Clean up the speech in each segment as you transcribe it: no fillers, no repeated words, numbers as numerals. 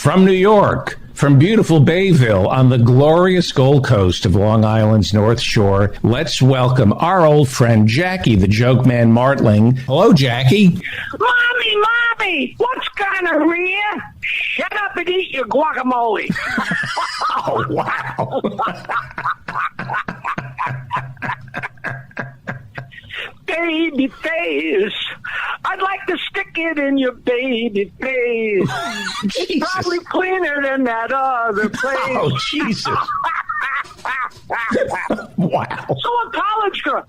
From New York, from beautiful Bayville on the glorious Gold Coast of Long Island's North Shore, let's welcome our old friend Jackie, the joke man Martling. Hello, Jackie. Mommy, what's gonorrhea? Shut up and eat your guacamole. Oh, wow. Baby face. I'd like to stick it in your baby face. It's probably cleaner than that other place. Oh, Jesus. Wow. So a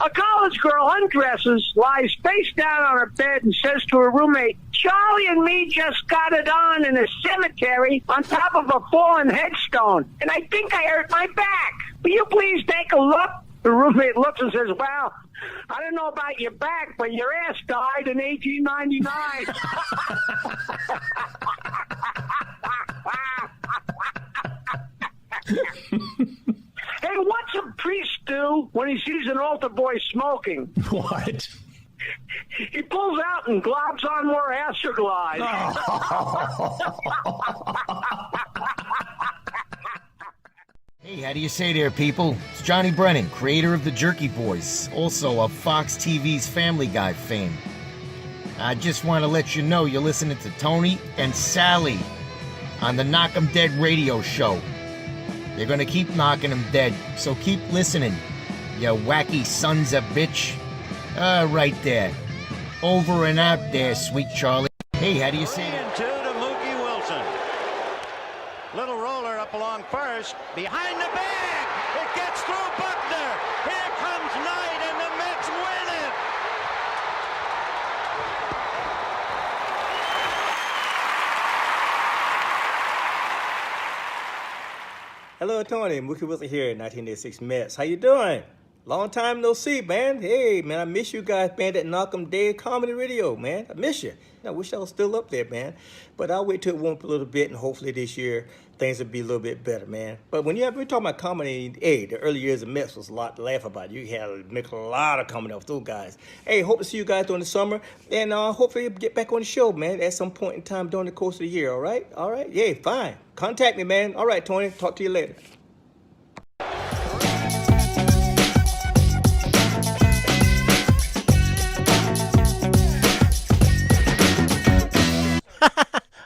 college girl undresses, lies face down on her bed, and says to her roommate, "Charlie and me just got it on in a cemetery on top of a fallen headstone, and I think I hurt my back. Will you please take a look?" The roommate looks and says, "Well, I don't know about your back, but your ass died in 1899. Hey, what's a priest do when he sees an altar boy smoking? What? He pulls out and globs on more Astroglide. Hey, how do you say there, people? It's Johnny Brennan, creator of the Jerky Boys, also of Fox TV's Family Guy fame. I just want to let you know you're listening to Tony and Sallie on the Knockem Dead radio show. They're gonna keep knocking them dead, so keep listening, you wacky sons of bitch. Right there. Over and out there, sweet Charlie. Hey, how do you say that? 3-2 to Mookie Wilson. Little roller up along first. Behind the bag. It gets through Buckner. Here comes Knight, and the Mets win it. Hello, Tony. Mookie Wilson here, 1986 Mets. How you doing? Long time no see, man. Hey, man, I miss you guys, man, that Knockem Day Comedy Radio, man. I miss you. I wish I was still up there, man. But I'll wait till it warm up a little bit, and hopefully this year things will be a little bit better, man. But when we're talking about comedy, hey, the early years of Mets was a lot to laugh about. You had to make a lot of comedy off those guys. Hey, hope to see you guys during the summer, and hopefully you'll get back on the show, man, at some point in time during the course of the year, all right? All right? Yeah, fine. Contact me, man. All right, Tony. Talk to you later.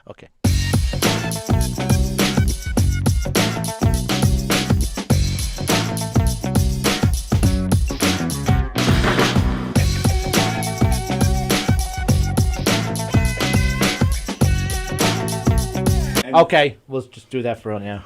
Okay. Okay, we'll just do that for now.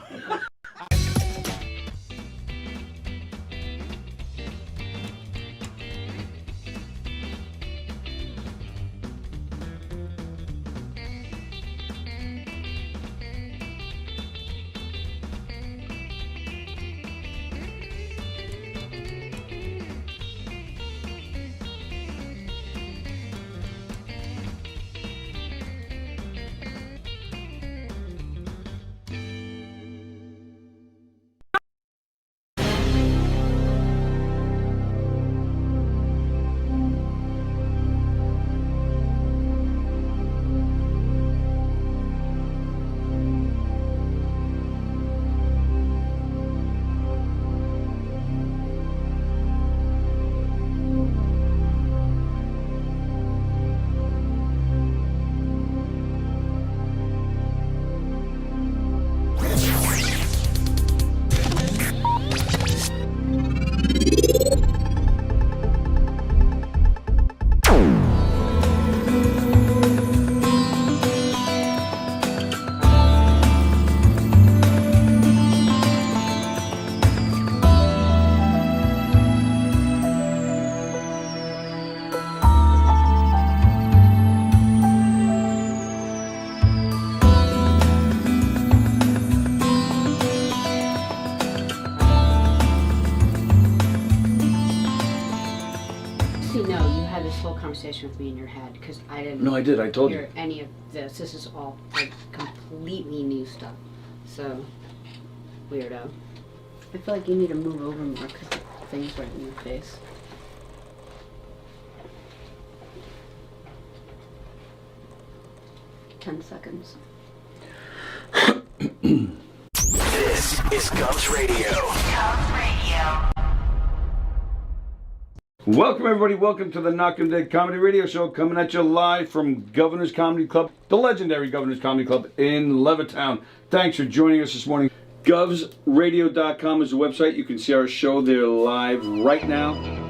Conversation with me in your head because I didn't. No, I did. I told hear you. Any of this? This is all like completely new stuff. So weirdo. I feel like you need to move over more because the thing's right in your face. "10 seconds." This is Govs Radio. Welcome, everybody. Welcome to the Knockem Dead Comedy Radio Show, coming at you live from Governor's Comedy Club, the legendary Governor's Comedy Club in Levittown. Thanks for joining us this morning. GovsRadio.com is the website. You can see our show there live right now.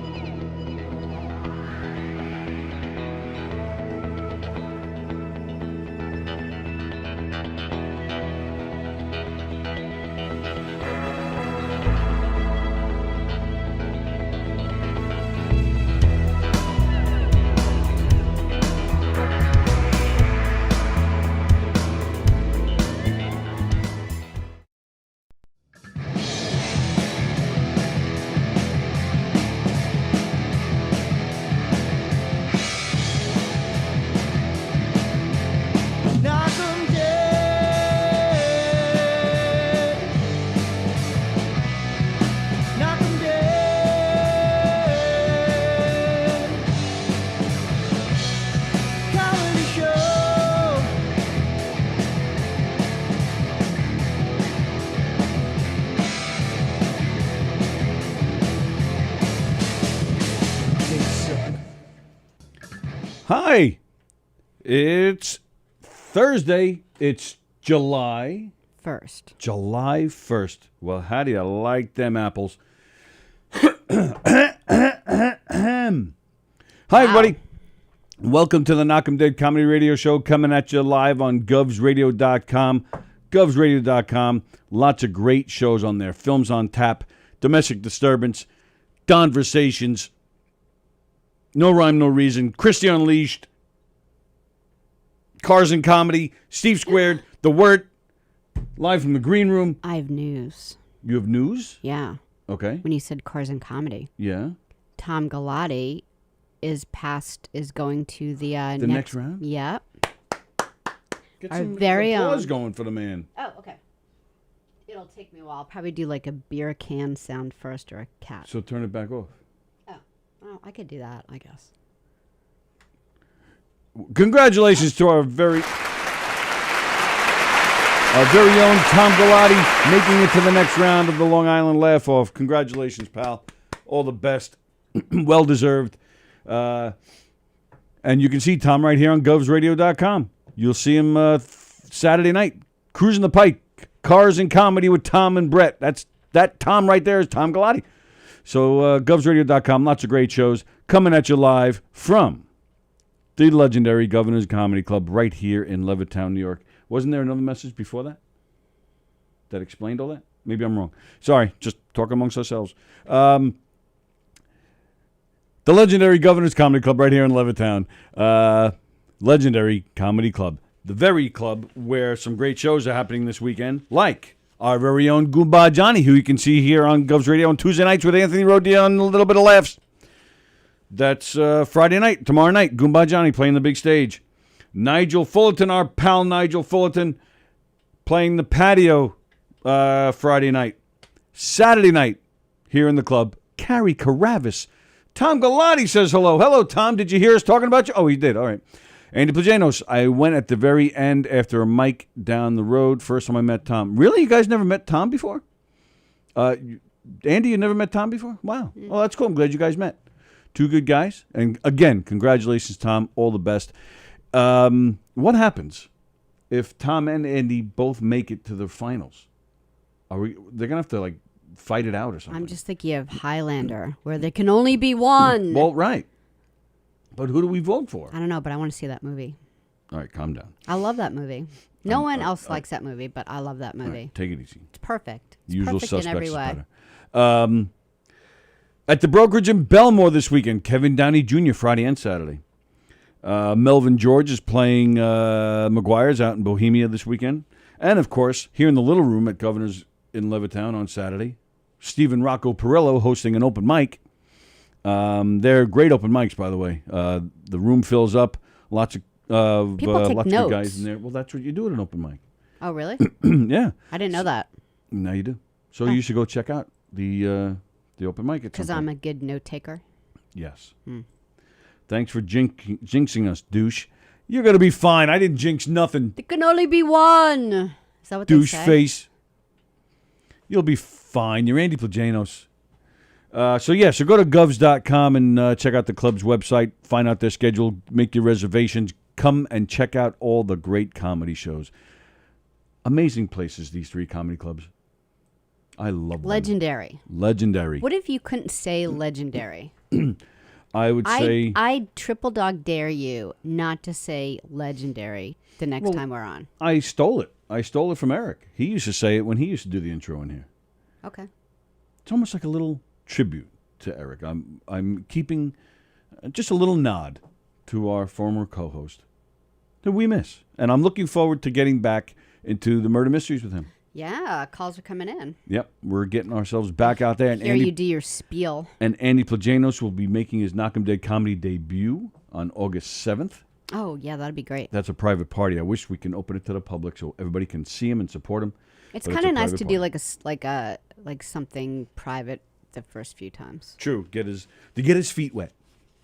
Hi, it's Thursday. It's July 1st. July 1st. Well, how do you like them apples? Hi, everybody. Welcome to the Knockem Dead Comedy Radio Show, coming at you live on GovsRadio.com. GovsRadio.com. Lots of great shows on there. Films on Tap, Domestic Disturbance, Conversations, No Rhyme, No Reason, Christie Unleashed, Cars and Comedy, Steve Squared, The Word, live from the green room. I have news. You have news? Yeah. Okay. When you said Cars and Comedy. Yeah. Tom Galati is going to the next round? Yeah. Get Our some very applause own. going for the man. Oh, okay. It'll take me a while. I'll probably do like a beer can sound first or a cat. So turn it back off. Oh, I could do that, I guess. Congratulations to our very own Tom Galati making it to the next round of the Long Island Laugh-Off. Congratulations, pal. All the best. Well-deserved. And you can see Tom right here on GovsRadio.com. You'll see him Saturday night, Cruising the Pike, Cars and Comedy with Tom and Brett. That Tom right there is Tom Galati. So GovsRadio.com, lots of great shows coming at you live from the legendary Governor's Comedy Club right here in Levittown, New York. Wasn't there another message before that that explained all that? Maybe I'm wrong. Sorry, just talk amongst ourselves. The legendary Governor's Comedy Club right here in Levittown. Legendary Comedy Club. The very club where some great shows are happening this weekend, like our very own Goomba Johnny, who you can see here on Govs Radio on Tuesday nights with Anthony Rodia and a little bit of laughs. That's Friday night, tomorrow night, Goomba Johnny playing the big stage. Nigel Fullerton, our pal Nigel Fullerton, playing the patio Friday night. Saturday night, here in the club, Carrie Carabas. Tom Galati says hello. Hello, Tom. Did you hear us talking about you? Oh, he did. All right. Andy Plajanos, I went at the very end after a mic down the road. First time I met Tom. Really? You guys never met Tom before? Andy, you never met Tom before? Wow. Oh, that's cool. I'm glad you guys met. Two good guys. And again, congratulations, Tom. All the best. What happens if Tom and Andy both make it to the finals? They're going to have to, like, fight it out or something. I'm just thinking of Highlander, where there can only be one. Well, right. But who do we vote for? I don't know, but I want to see that movie. All right, calm down. I love that movie. No one else likes that movie, but I love that movie. Right, take it easy. It's perfect. It's Usual perfect suspects in every is way. better. At the brokerage in Belmore this weekend, Kevin Downey Jr. Friday and Saturday. Melvin George is playing McGuire's out in Bohemia this weekend. And, of course, here in the Little Room at Governor's in Levittown on Saturday, Stephen Rocco Perillo hosting an open mic. They're great open mics, by the way. The room fills up. Lots of People take lots notes. of guys in there. Well, that's what you do at an open mic. Oh, really? Yeah. I didn't know that. Now you do. So you should go check out the open mic. Because I'm a good note taker. Yes. Thanks for jinxing us, douche. You're going to be fine. I didn't jinx nothing. There can only be one. Is that what they douche say? face. You'll be fine. You're Andy Plajanos. So go to govs.com and check out the club's website. Find out their schedule. Make your reservations. Come and check out all the great comedy shows. Amazing places, these 3 comedy clubs. I love them. Legendary. Legendary. What if you couldn't say legendary? I would say... I triple dog dare you not to say legendary the next time we're on. I stole it. I stole it from Eric. He used to say it when he used to do the intro in here. Okay. It's almost like a little tribute to Eric. I'm keeping just a little nod to our former co-host that we miss. And I'm looking forward to getting back into the murder mysteries with him. Yeah, calls are coming in. Yep, we're getting ourselves back out there. And Hear you do your spiel. And Andy Plajanos will be making his Knockem Dead comedy debut on August 7th. Oh, yeah, that'd be great. That's a private party. I wish we can open it to the public so everybody can see him and support him. It's kind of nice to do like something private the first few times. True, get his feet wet,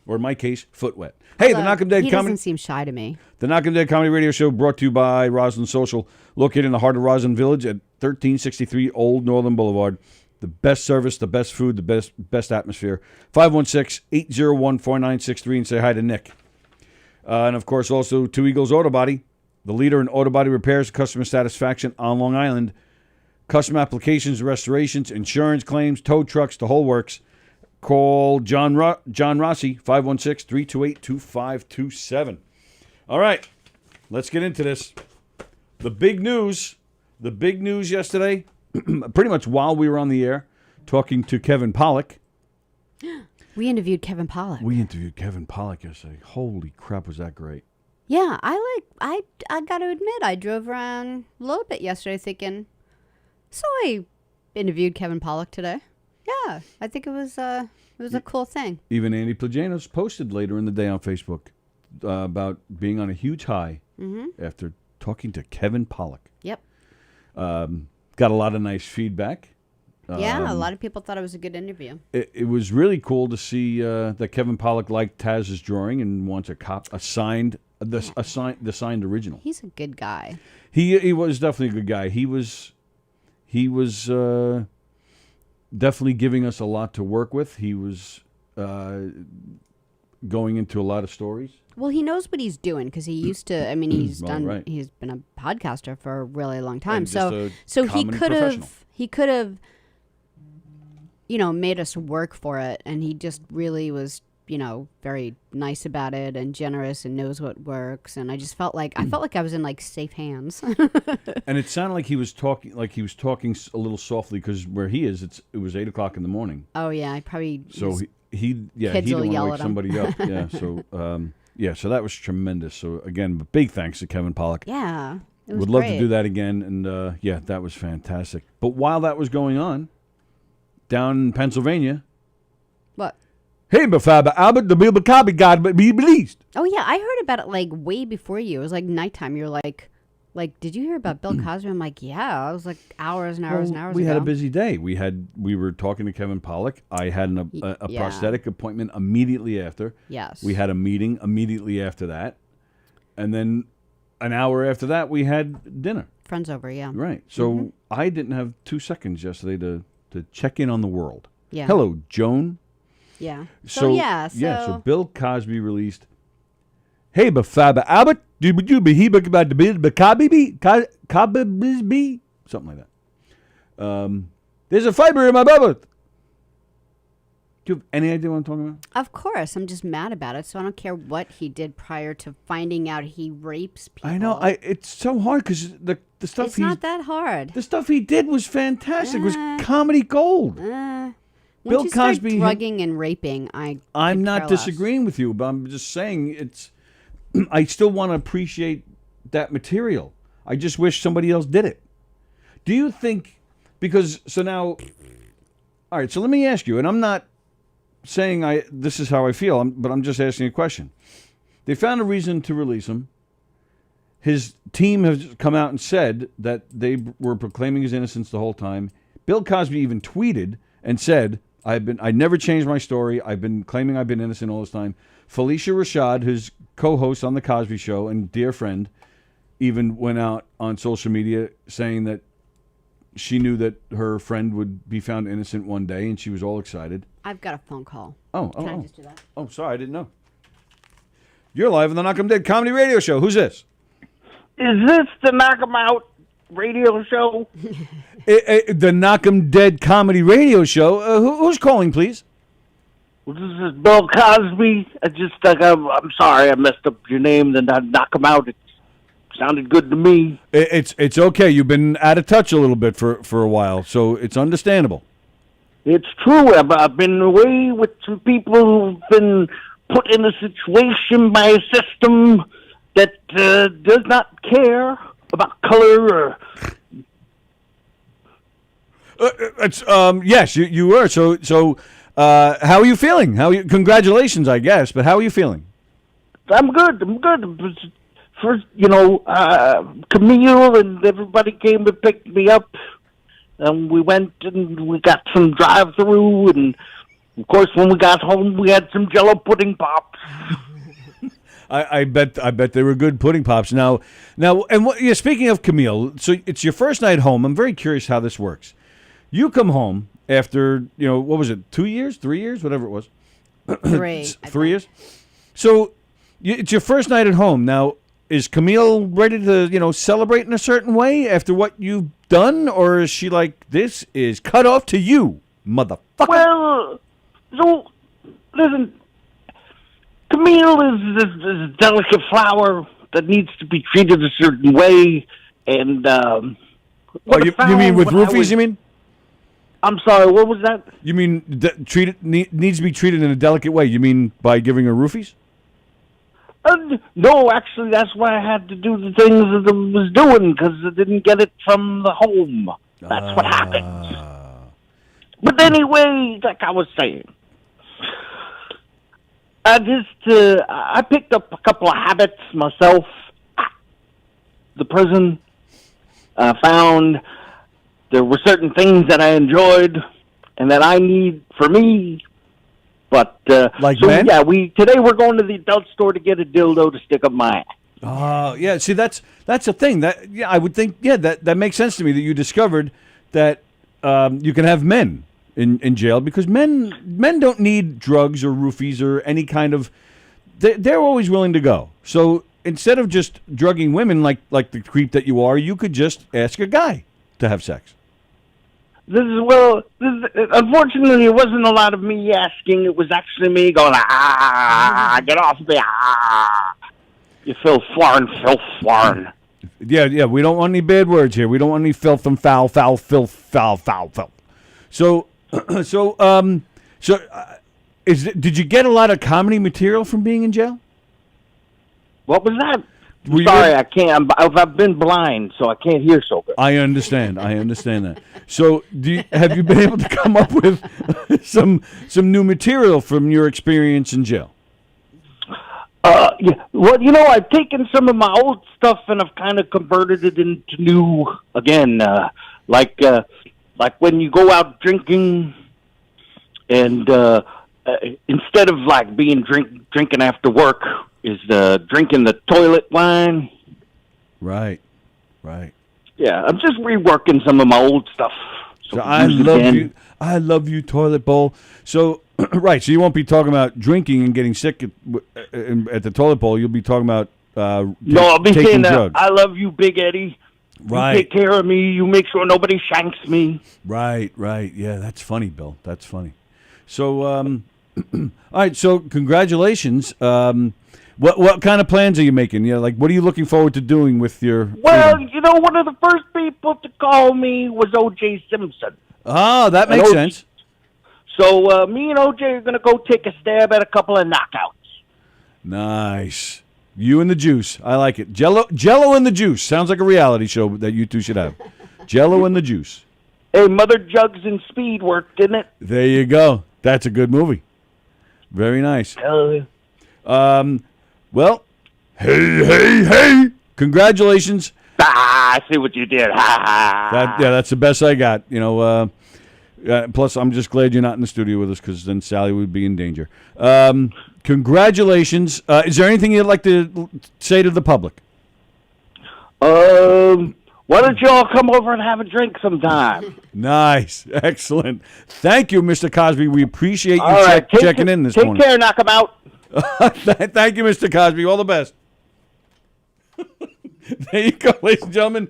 or in my case, foot wet. Hey, the Knockem Dead he comedy. doesn't seem shy to me. The Knockem Dead comedy radio show brought to you by Roslyn Social, located in the heart of Roslyn Village at 1363 Old Northern Boulevard. The best service, the best food, the best atmosphere. 516-801-4963 and say hi to Nick. And of course, also Two Eagles Auto Body, the leader in auto body repairs, customer satisfaction on Long Island. Custom applications, restorations, insurance claims, tow trucks, the whole works. Call John Rossi, 516-328-2527. All right, let's get into this. The big news yesterday, pretty much while we were on the air, talking to Kevin Pollak. We interviewed Kevin Pollak. We interviewed Kevin Pollak yesterday. Holy crap, was that great. Yeah, I got to admit, I drove around a little bit yesterday thinking, so I interviewed Kevin Pollak today. Yeah, I think it was a cool thing. Even Andy Plajanos posted later in the day on Facebook about being on a huge high after talking to Kevin Pollak. Yep. Got a lot of nice feedback. Yeah, a lot of people thought it was a good interview. It was really cool to see that Kevin Pollak liked Taz's drawing and wants the signed original. He's a good guy. He was definitely a good guy. He was definitely giving us a lot to work with. He was going into a lot of stories. Well, he knows what he's doing because he used to. I mean, he's right. He's been a podcaster for a really long time. And just So a he comedy could have, made us work for it, and he just really was, very nice about it and generous and knows what works. And I just felt like I was in safe hands. And it sounded like he was talking a little softly because where he is, it was 8 o'clock in the morning. Oh yeah, I probably. So he kids didn't will want to yell wake at him. somebody up. Yeah. So so that was tremendous. So again, big thanks to Kevin Pollak. Yeah, it was Would love great. to do that again, and that was fantastic. But while that was going on, down in Pennsylvania, What? hey, Bafaba Albert, the Bill Cosby God be released. Oh yeah, I heard about it way before you. It was nighttime. You're like, did you hear about Bill Cosby? I'm like, yeah. I was hours and hours and hours We ago. had a busy day. We were talking to Kevin Pollak. I had a Yeah. prosthetic appointment immediately after. Yes. We had a meeting immediately after that, and then an hour after that we had dinner. Friends over, yeah. Right. So I didn't have 2 seconds yesterday to check in on the world. Yeah. Hello, Joan. Yeah. So So Bill Cosby released. Hey, Bafaba Albert, do you be he about the Bill Cosby something like that. There's a fiber in my bubble. Do you have any idea what I'm talking about? Of course, I'm just mad about it. So I don't care what he did prior to finding out he rapes people. I know. It's so hard because the stuff It's not that hard. the stuff he did was fantastic. It was comedy gold. Once Bill you start Cosby, drugging and raping, I'm not care less. disagreeing with you, but I'm just saying it's. I still want to appreciate that material. I just wish somebody else did it. Do you think? Because so now, all right. So let me ask you, and I'm not saying this is how I feel, but I'm just asking a question. They found a reason to release him. His team has come out and said that they were proclaiming his innocence the whole time. Bill Cosby even tweeted and said, I never changed my story. I've been claiming I've been innocent all this time. Felicia Rashad, his co-host on The Cosby Show and dear friend, even went out on social media saying that she knew that her friend would be found innocent one day, and she was all excited. I've got a phone call. Can I just do that? Oh, sorry, I didn't know. You're live on the Knockem Dead Comedy Radio Show. Who's this? Is this the Knockem Out radio show? The Knockem Dead Comedy Radio Show. Who's calling, please? Well, this is Bill Cosby. I'm sorry I messed up your name. Then I'd knock him out. It sounded good to me. It's okay. You've been out of touch a little bit for a while, so it's understandable. It's true. I've been away with some people who've been put in a situation by a system that does not care about color or... Yes, you were. So how are you feeling? Congratulations, I guess, but how are you feeling? I'm good. First, Camille and everybody came and picked me up. And we went and we got some drive-through, and of course, when we got home, we had some Jello pudding pops. I bet they were good pudding pops. Now, speaking of Camille, so it's your first night home. I'm very curious how this works. You come home after what was it? 2 years, 3 years, whatever it was. 3. 3 years. So it's your first night at home. Now, is Camille ready to celebrate in a certain way after what you've done, or is she like, this is cut off to you, motherfucker? Well, so listen, Camille is this delicate flower that needs to be treated a certain way, and you mean with roofies? You mean? I'm sorry, what was that? You mean needs to be treated in a delicate way? You mean by giving her roofies? No, actually, that's why I had to do the things that I was doing, because I didn't get it from the home. That's what happened. But anyway, like I was saying, I picked up a couple of habits myself. The prison, I found there were certain things that I enjoyed and that I need for me. But men? Yeah, today we're going to the adult store to get a dildo to stick up my ass. Oh, yeah. See, that's the thing. I would think that makes sense to me that you discovered that you can have men in jail, because men don't need drugs or roofies or any kind of. They're always willing to go. So instead of just drugging women like the creep that you are, you could just ask a guy to have sex. Unfortunately, it wasn't a lot of me asking. It was actually me going, get off me, you filth, foreign. Yeah, we don't want any bad words here. We don't want any filth and foul, filth, foul. So, did you get a lot of comedy material from being in jail? What was that? Sorry, I can't. I've been blind, so I can't hear so good. I understand that. So, have you been able to come up with some new material from your experience in jail? Yeah. Well, I've taken some of my old stuff and I've kind of converted it into new again. Like when you go out drinking, and instead of like being drinking after work, is drinking the toilet wine. Right. Yeah, I'm just reworking some of my old stuff. So I love you, toilet bowl. So, right, so you won't be talking about drinking and getting sick at the toilet bowl. You'll be talking about no, I'll be saying that. I love you, Big Eddie. Right. You take care of me. You make sure nobody shanks me. Right. Yeah, that's funny, Bill. That's funny. So, all right, so congratulations. What kind of plans are you making? What are you looking forward to doing with your... Well, one of the first people to call me was O.J. Simpson. Oh, that makes sense. So me and O.J. are going to go take a stab at a couple of knockouts. Nice. You and the juice. I like it. Jello and the juice. Sounds like a reality show that you two should have. Jello and the juice. Hey, Mother Jugs and Speed worked, didn't it? There you go. That's a good movie. Very nice. Well, hey. Congratulations. I see what you did. That's the best I got. Plus, I'm just glad you're not in the studio with us, because then Sallie would be in danger. Congratulations. Is there anything you'd like to say to the public? Why don't you all come over and have a drink sometime? Nice. Excellent. Thank you, Mr. Cosby. We appreciate you All right, checking in this morning. Take care, knock 'em out. Thank you, Mr. Cosby. All the best. There you go, ladies and gentlemen.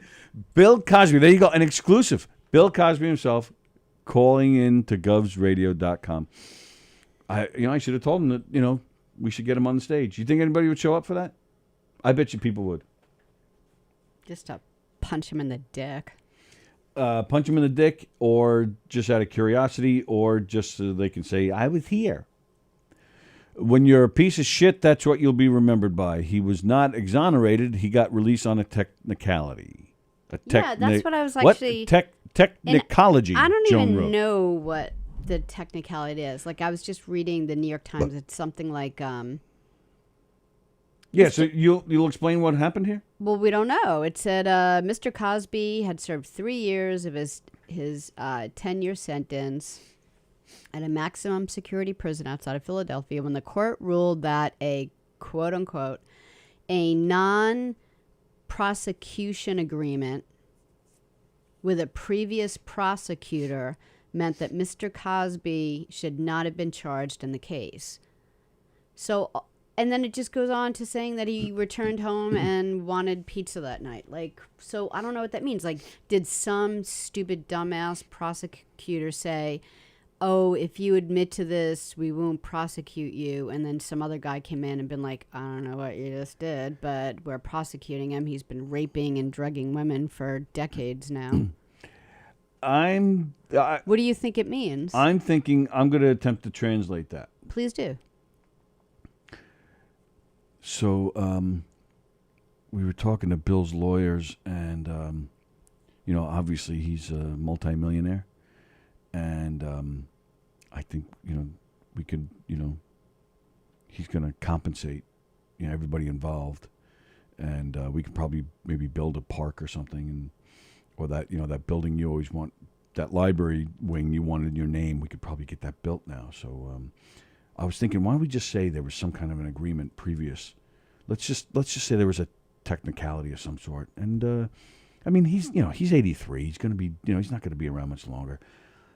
Bill Cosby. There you go. An exclusive. Bill Cosby himself calling in to govsradio.com. I should have told him that, we should get him on the stage. You think anybody would show up for that? I bet you people would. Just to punch him in the dick. Punch him in the dick, or just out of curiosity, or just so they can say, I was here. When you're a piece of shit, that's what you'll be remembered by. He was not exonerated. He got released on a technicality. Yeah, that's what I was actually... Technicology. I don't Joan even wrote. know what the technicality is. Like, I was just reading the New York Times. It's something like... Yeah, so you'll explain what happened here? Well, we don't know. It said Mr. Cosby had served 3 years of his 10-year sentence at a maximum security prison outside of Philadelphia when the court ruled that a quote-unquote a non-prosecution agreement with a previous prosecutor meant that Mr. Cosby should not have been charged in the case. So, and then it just goes on to saying that he returned home and wanted pizza that night. Like, so I don't know what that means. Like, did some stupid dumbass prosecutor say, oh, if you admit to this, we won't prosecute you. And then some other guy came in and been like, I don't know what you just did, but we're prosecuting him. He's been raping and drugging women for decades now. What do you think it means? I'm thinking I'm going to attempt to translate that. Please do. So we were talking to Bill's lawyers, and, obviously he's a multimillionaire. And I think, we could, he's going to compensate, everybody involved. And we could probably maybe build a park or something, or that, that building you always want, that library wing you wanted in your name, we could probably get that built now. So I was thinking, why don't we just say there was some kind of an agreement previous? Let's just say there was a technicality of some sort. And he's 83. He's going to be, he's not going to be around much longer.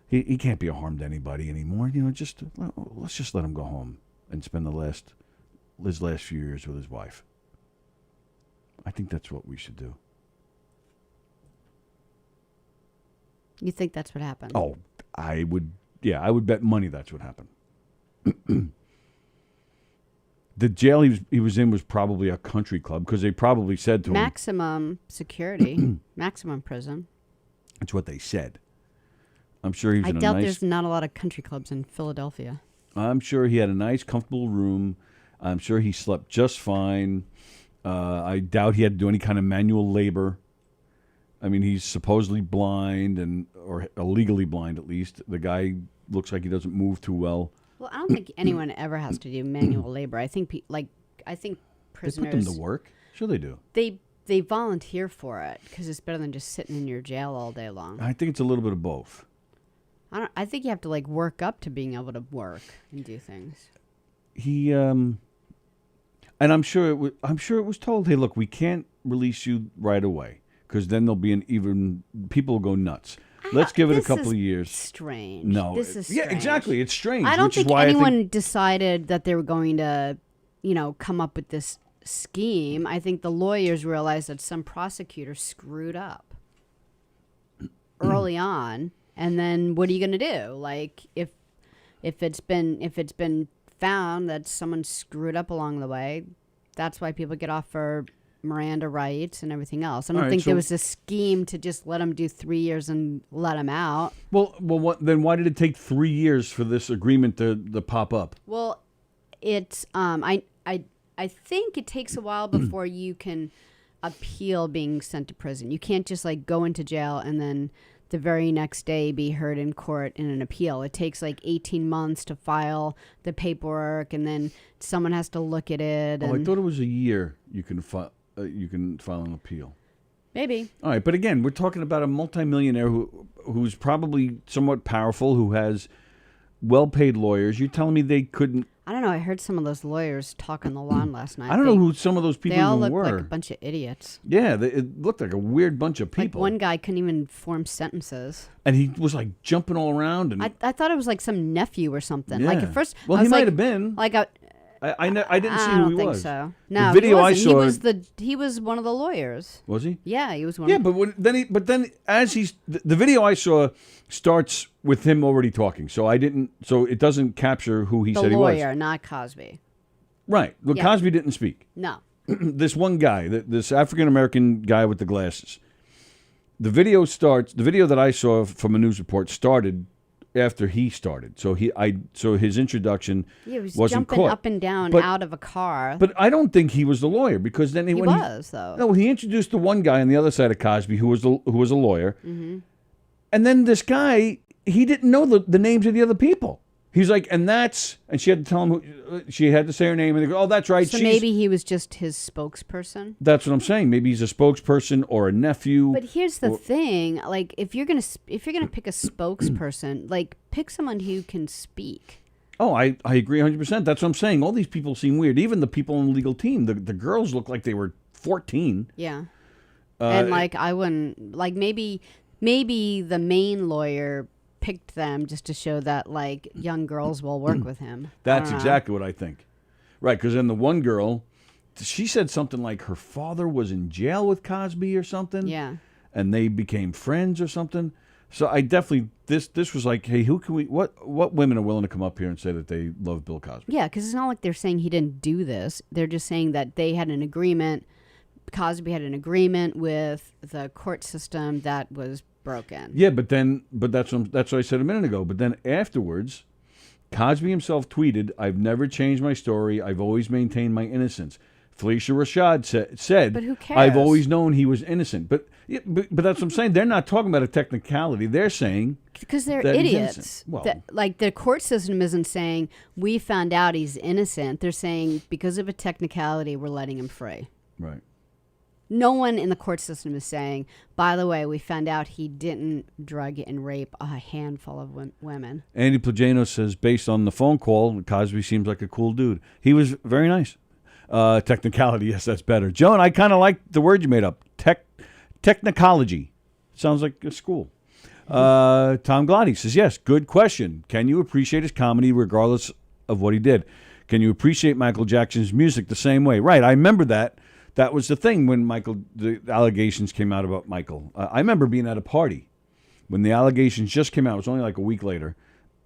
He can't be a harm to anybody anymore. Let's just let him go home and spend his last few years with his wife. I think that's what we should do. You think that's what happened? Oh, I would bet money that's what happened. The jail he was in was probably a country club, because they probably said to him... Maximum security, maximum prison. That's what they said. I'm sure he was in a nice... I doubt there's not a lot of country clubs in Philadelphia. I'm sure he had a nice, comfortable room. I'm sure he slept just fine. I doubt he had to do any kind of manual labor. I mean, he's supposedly blind, or illegally blind at least. The guy looks like he doesn't move too well. Well, I don't think anyone ever has to do manual labor. I think prisoners... They put them to work? Sure they do. They volunteer for it because it's better than just sitting in your jail all day long. I think it's a little bit of both. I think you have to work up to being able to work and do things. He and I'm sure it was told, hey, look, we can't release you right away because then there'll be people will go nuts. Let's give it a couple of years. Strange. No, this is strange. Yeah, exactly. It's strange. I don't think anyone decided that they were going to, come up with this scheme. I think the lawyers realized that some prosecutor screwed up early on, and then what are you going to do? Like, if it's been found that someone screwed up along the way, that's why people get off for Miranda rights and everything else. I don't think there was a scheme to just let him do 3 years and let him out. Well, then why did it take 3 years for this agreement to pop up? Well, it's I think it takes a while before you can appeal being sent to prison. You can't just go into jail and then the very next day be heard in court in an appeal. It takes 18 months to file the paperwork, and then someone has to look at it. I thought it was a year you can file an appeal. Maybe. All right, but again, we're talking about a multimillionaire who's probably somewhat powerful, who has well-paid lawyers. You're telling me they couldn't I don't know. I heard some of those lawyers talk on the lawn last night. I don't know who some of those people They all even look were. like a bunch of idiots. Yeah, it looked like a weird bunch of people. Like one guy couldn't even form sentences. And he was like jumping all around. And I thought it was like some nephew or something. Yeah. Like at first, well, I he was might like, have been. Like I didn't see I who don't he think was. so. No, the video he I wasn't. saw. He was one of the lawyers. Was he? Yeah, he was one. Yeah, but as the video I saw starts with him already talking. So it doesn't capture who he the said lawyer, he was. not Cosby. Right. Well, Yeah. Cosby didn't speak. No. This one guy, this African American guy with the glasses. The video that I saw from a news report started after he started. So his introduction He was wasn't jumping caught. up and down But- out of a car. But I don't think he was the lawyer because then he when was though. No, he introduced the one guy on the other side of Cosby who was a lawyer, Mm-hmm. and then this guy he didn't know the names of the other people. He's like, and she had to tell him she had to say her name, and they go, oh, that's right. So maybe he was just his spokesperson. That's what I'm saying. Maybe he's a spokesperson or a nephew. But here's the thing: like, if you're gonna pick a spokesperson, like, pick someone who can speak. Oh, I agree 100%. That's what I'm saying. All these people seem weird. Even the people on the legal team, the girls look like they were 14. Yeah. And like, I wouldn't like maybe the main lawyer picked them just to show that like young girls will work with him. That's exactly what I think. Right, because then the one girl, she said something like her father was in jail with Cosby or something. Yeah. And they became friends or something. So I definitely this was like, hey, who can we? What women are willing to come up here and say that they love Bill Cosby? Yeah, because it's not like they're saying he didn't do this. They're just saying that they had an agreement. Cosby had an agreement with the court system that was broken. Yeah, but that's what I said a minute ago. But then afterwards, Cosby himself tweeted, "I've never changed my story. I've always maintained my innocence." Felicia Rashad said, "But who cares? I've always known he was innocent." But that's what I'm saying. They're not talking about a technicality. They're saying because they're that he's idiots. innocent. Well, like the court system isn't saying we found out he's innocent. They're saying because of a technicality, we're letting him free. Right. No one in the court system is saying, by the way, we found out he didn't drug and rape a handful of women. Andy Plagano says, based on the phone call, Cosby seems like a cool dude. He was very nice. Technicality, yes, that's better. Joan, I kind of like the word you made up. Technicology. Sounds like a school. Tom Glotty says, yes, good question. Can you appreciate his comedy regardless of what he did? Can you appreciate Michael Jackson's music the same way? Right, I remember that. That was the thing when the allegations came out about Michael. I remember being at a party when the allegations just came out. It was only like a week later.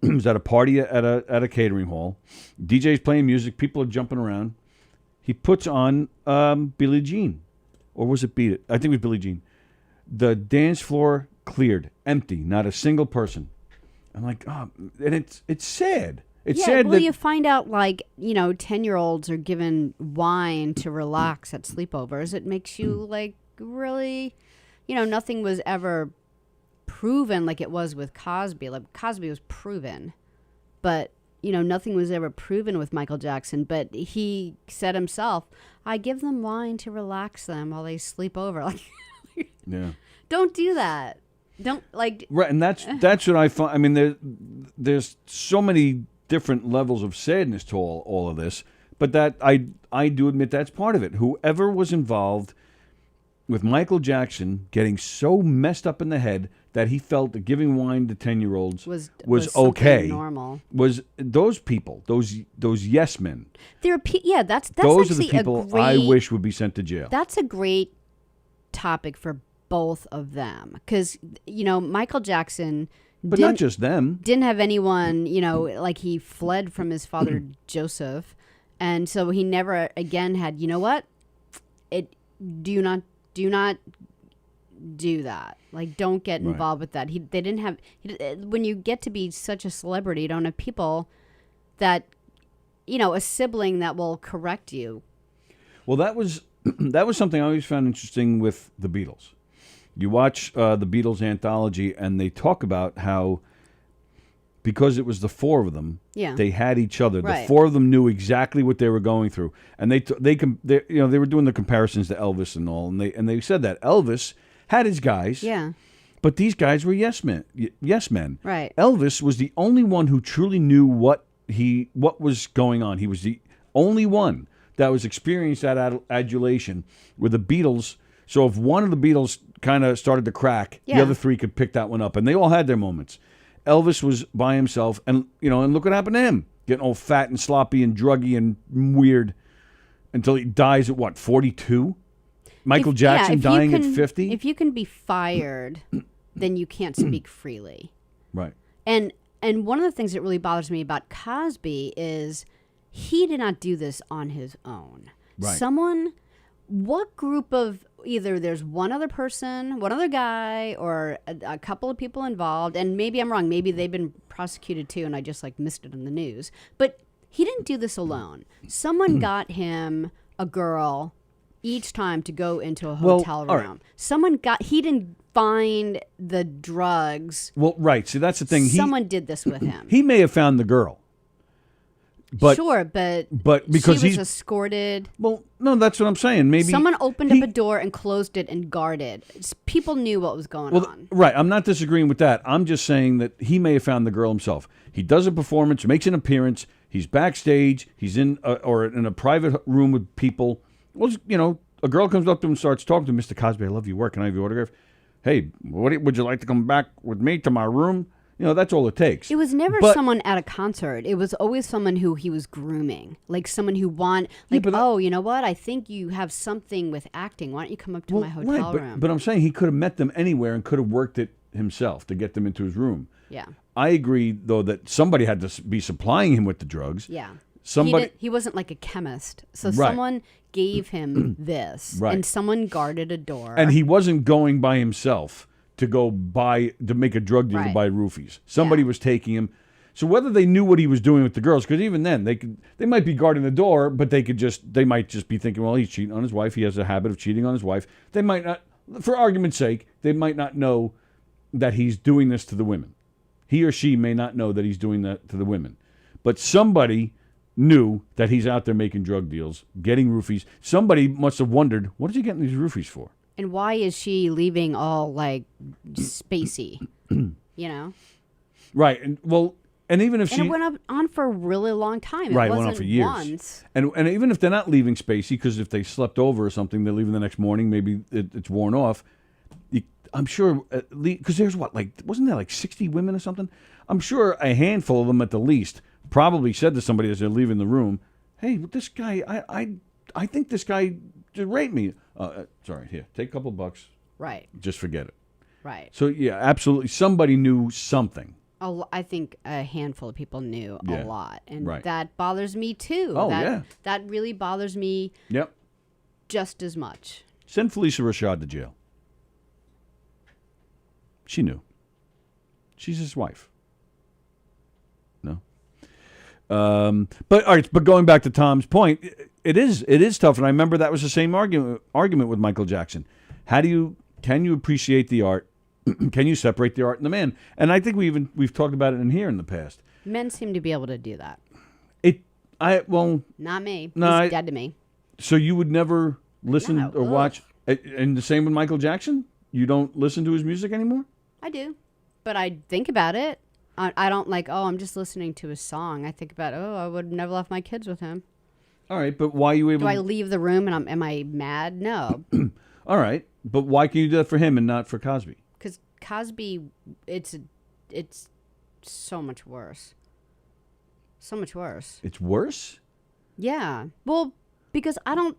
It was at a party at a catering hall. DJ's playing music. People are jumping around. He puts on Billie Jean. Or was it Beat It? I think it was Billie Jean. The dance floor cleared. Empty. Not a single person. I'm like, oh, and it's sad. It's sad well, that you find out, 10-year-olds are given wine to relax at sleepovers. It makes you, really, nothing was ever proven like it was with Cosby. Like, Cosby was proven. But, nothing was ever proven with Michael Jackson. But he said himself, I give them wine to relax them while they sleep over. Like, yeah. Don't do that. Don't, right, and that's what I find. I mean, there's so many different levels of sadness to all of this, but that I do admit that's part of it. Whoever was involved with Michael Jackson getting so messed up in the head that he felt that giving wine to 10-year-olds was okay. Normal. Was those people, those yes men. That's those are actually the people a great, I wish would be sent to jail. That's a great topic for both of them because Michael Jackson. But not just them. Didn't have anyone, he fled from his father, Joseph. And so he never again had, do not do that. Like, don't get involved with that. They didn't have, when you get to be such a celebrity, you don't have people that, a sibling that will correct you. Well, that was something I always found interesting with the Beatles. You watch the Beatles anthology, and they talk about how, because it was the four of them, they had each other. Right. The four of them knew exactly what they were going through, and they were doing the comparisons to Elvis and all, and they said that Elvis had his guys, but these guys were yes men. Right. Elvis was the only one who truly knew what what was going on. He was the only one that was experienced that adulation with the Beatles. So if one of the Beatles kind of started to crack, the other three could pick that one up, and they all had their moments. Elvis was by himself, and and look what happened to him, getting all fat and sloppy and druggy and weird until he dies at 42. Michael Jackson dying at 50. If you can be fired, then you can't speak freely. Right. And one of the things that really bothers me about Cosby is he did not do this on his own. Right. What group of, either there's one other person, one other guy, or a couple of people involved, and maybe I'm wrong, maybe they've been prosecuted too and I just missed it in the news, but he didn't do this alone. Someone got him a girl each time to go into a hotel room. Right. He didn't find the drugs. Well, right. See, that's the thing. Someone did this with him. He may have found the girl. But, sure, but because she was escorted. Well, no, that's what I'm saying. Maybe someone opened up a door and closed it and guarded. People knew what was going on. Right. I'm not disagreeing with that. I'm just saying that he may have found the girl himself. He does a performance, makes an appearance. He's backstage. He's in a private room with people. Well, a girl comes up to him and starts talking to him. Mr. Cosby, I love your work. Can I have your autograph? Hey, would you like to come back with me to my room? That's all it takes. It was never someone at a concert. It was always someone who he was grooming. Like someone who you know what? I think you have something with acting. Why don't you come up to my hotel room? But I'm saying he could have met them anywhere and could have worked it himself to get them into his room. Yeah. I agree, though, that somebody had to be supplying him with the drugs. Yeah. Somebody. He wasn't like a chemist. So someone gave him this. Right. And someone guarded a door. And he wasn't going by himself to make a drug deal to buy roofies. Somebody was taking him. So whether they knew what he was doing with the girls, because even then they might be guarding the door, but they might just be thinking, well, he's cheating on his wife. He has a habit of cheating on his wife. They might not, for argument's sake, they might not know that he's doing this to the women. He or she may not know that he's doing that to the women. But somebody knew that he's out there making drug deals, getting roofies. Somebody must have wondered, what is he getting these roofies for? And why is she leaving all spacey? Right. And even if it went on for a really long time. Right, it went on for years. Once. And even if they're not leaving spacey, because if they slept over or something, they're leaving the next morning. Maybe it's worn off. I'm sure, because there's wasn't there 60 women or something? I'm sure a handful of them at the least probably said to somebody as they're leaving the room, "Hey, this guy, I think this guy did rape me. Sorry, here, take a couple bucks. Right. Just forget it. Right. So yeah, absolutely, somebody knew something. I think a handful of people knew a lot, and right. that bothers me too. That really bothers me. Yep. Just as much. Send Felicia Rashad to jail. She knew. She's his wife. No. But all right. But going back to Tom's point, it is tough, and I remember that was the same argument with Michael Jackson. Can you appreciate the art? Can you separate the art and the man? And I think we've talked about it in here in the past. Men seem to be able to do that. Not me. No, he's dead to me. So you would never listen or watch, and the same with Michael Jackson? You don't listen to his music anymore? I do, but I think about it. I don't I'm just listening to his song. I think about, I would have never left my kids with him. All right, but why are you able Do I leave the room and am I mad? No. All right, but why can you do that for him and not for Cosby? Because Cosby, it's so much worse. So much worse. It's worse? Yeah. Well, because I don't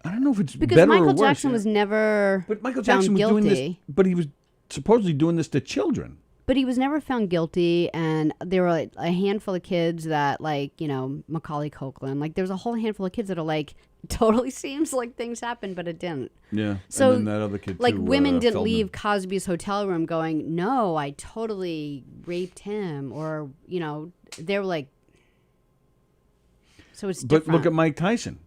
know if it's because better Michael or worse. Jackson was never found guilty. Doing this, but he was supposedly doing this to children. But he was never found guilty, and there were a handful of kids that, Macaulay Culkin. There was a whole handful of kids that are totally seems like things happened, but it didn't. Yeah. So and then that other kid too, women didn't Feldman. leave Cosby's hotel room going, "No, I totally raped him," or they were like. So it's different. But look at Mike Tyson.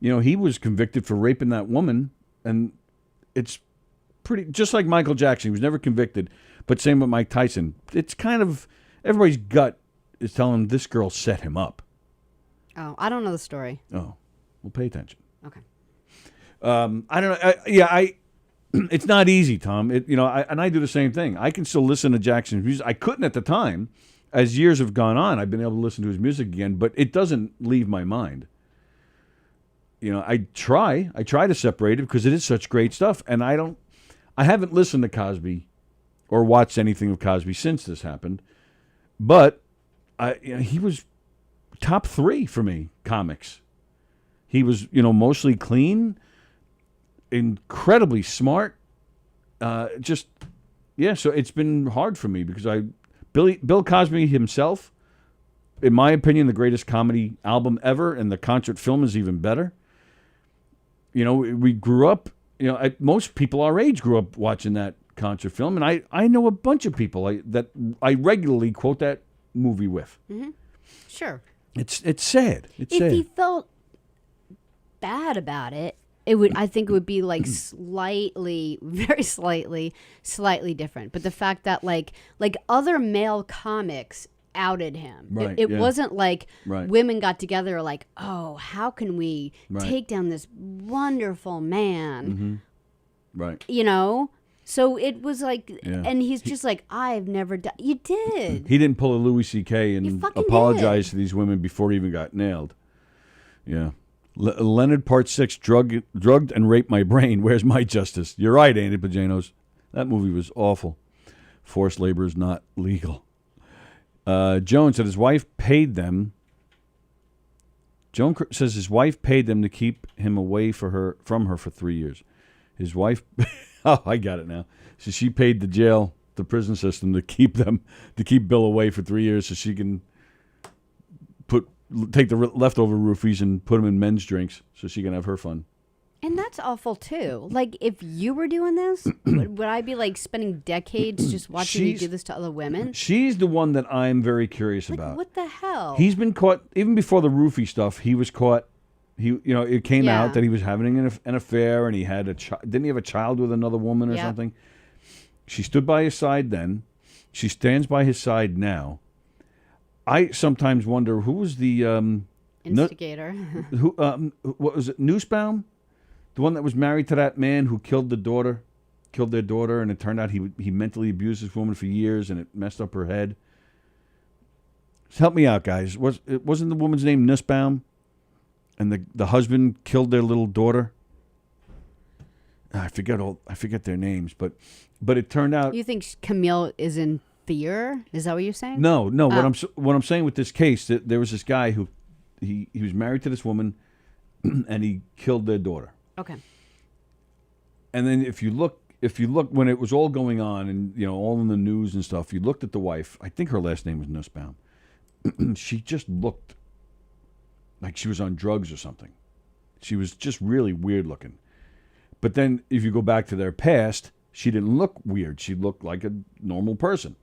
He was convicted for raping that woman, and it's pretty just like Michael Jackson. He was never convicted, but same with Mike Tyson. It's kind of everybody's gut is telling him this girl set him up. Oh, I don't know the story. Oh, well, pay attention. Okay. I don't know. It's not easy, Tom. And I do the same thing. I can still listen to Jackson's music. I couldn't at the time, as years have gone on, I've been able to listen to his music again, but it doesn't leave my mind. You know, I try to separate it because it is such great stuff, and I haven't listened to Cosby or watched anything of Cosby since this happened, but he was top 3 for me, comics. He was, mostly clean, incredibly smart. So it's been hard for me because Bill Cosby himself, in my opinion, the greatest comedy album ever, and the concert film is even better. We grew up, most people our age grew up watching that concert film, and I know a bunch of people that I regularly quote that movie with. Mm-hmm. Sure. It's sad. It's if sad. he felt bad about it, I think it would be like slightly, very slightly different. But the fact that like other male comics outed him. Right, It yeah. wasn't like Right. women got together like, oh, how can we Right. take down this wonderful man? Mm-hmm. Right. So it was like, Yeah. and he's just like, I've never done. You did. He didn't pull a Louis C.K. You and fucking apologize did. to these women before he even got nailed. Yeah. Leonard Part 6, drugged and raped my brain. Where's my justice? You're right, Andy Pajanos. That movie was awful. Forced labor is not legal. Joan said his wife paid them. Joan says his wife paid them to keep him away from her for 3 years. His wife, oh, I got it now. So she paid the prison system to keep Bill away for 3 years so she can take the leftover roofies and put them in men's drinks so she can have her fun. And that's awful too. Like, if you were doing this, would I be like spending decades just watching you do this to other women? She's the one that I'm very curious Like, about. what the hell? He's been caught even before the roofie stuff. He was caught. It came Yeah. out that he was having an affair, and he had didn't he have a child with another woman or Yeah. something? She stood by his side then. She stands by his side now. I sometimes wonder who was the Instigator. what was it? Nussbaum, the one that was married to that man who killed their daughter, and it turned out he mentally abused this woman for years, and it messed up her head. Just help me out, guys. Wasn't the woman's name Nussbaum? And the husband killed their little daughter. I forget their names, but it turned out. You think Camille is in fear? Is that what you're saying? No. What I'm saying with this case, that there was this guy who he was married to this woman, and he killed their daughter. Okay. And then if you look when it was all going on and all in the news and stuff, you looked at the wife. I think her last name was Nussbaum. She just looked like she was on drugs or something. She was just really weird looking. But then if you go back to their past, she didn't look weird. She looked like a normal person.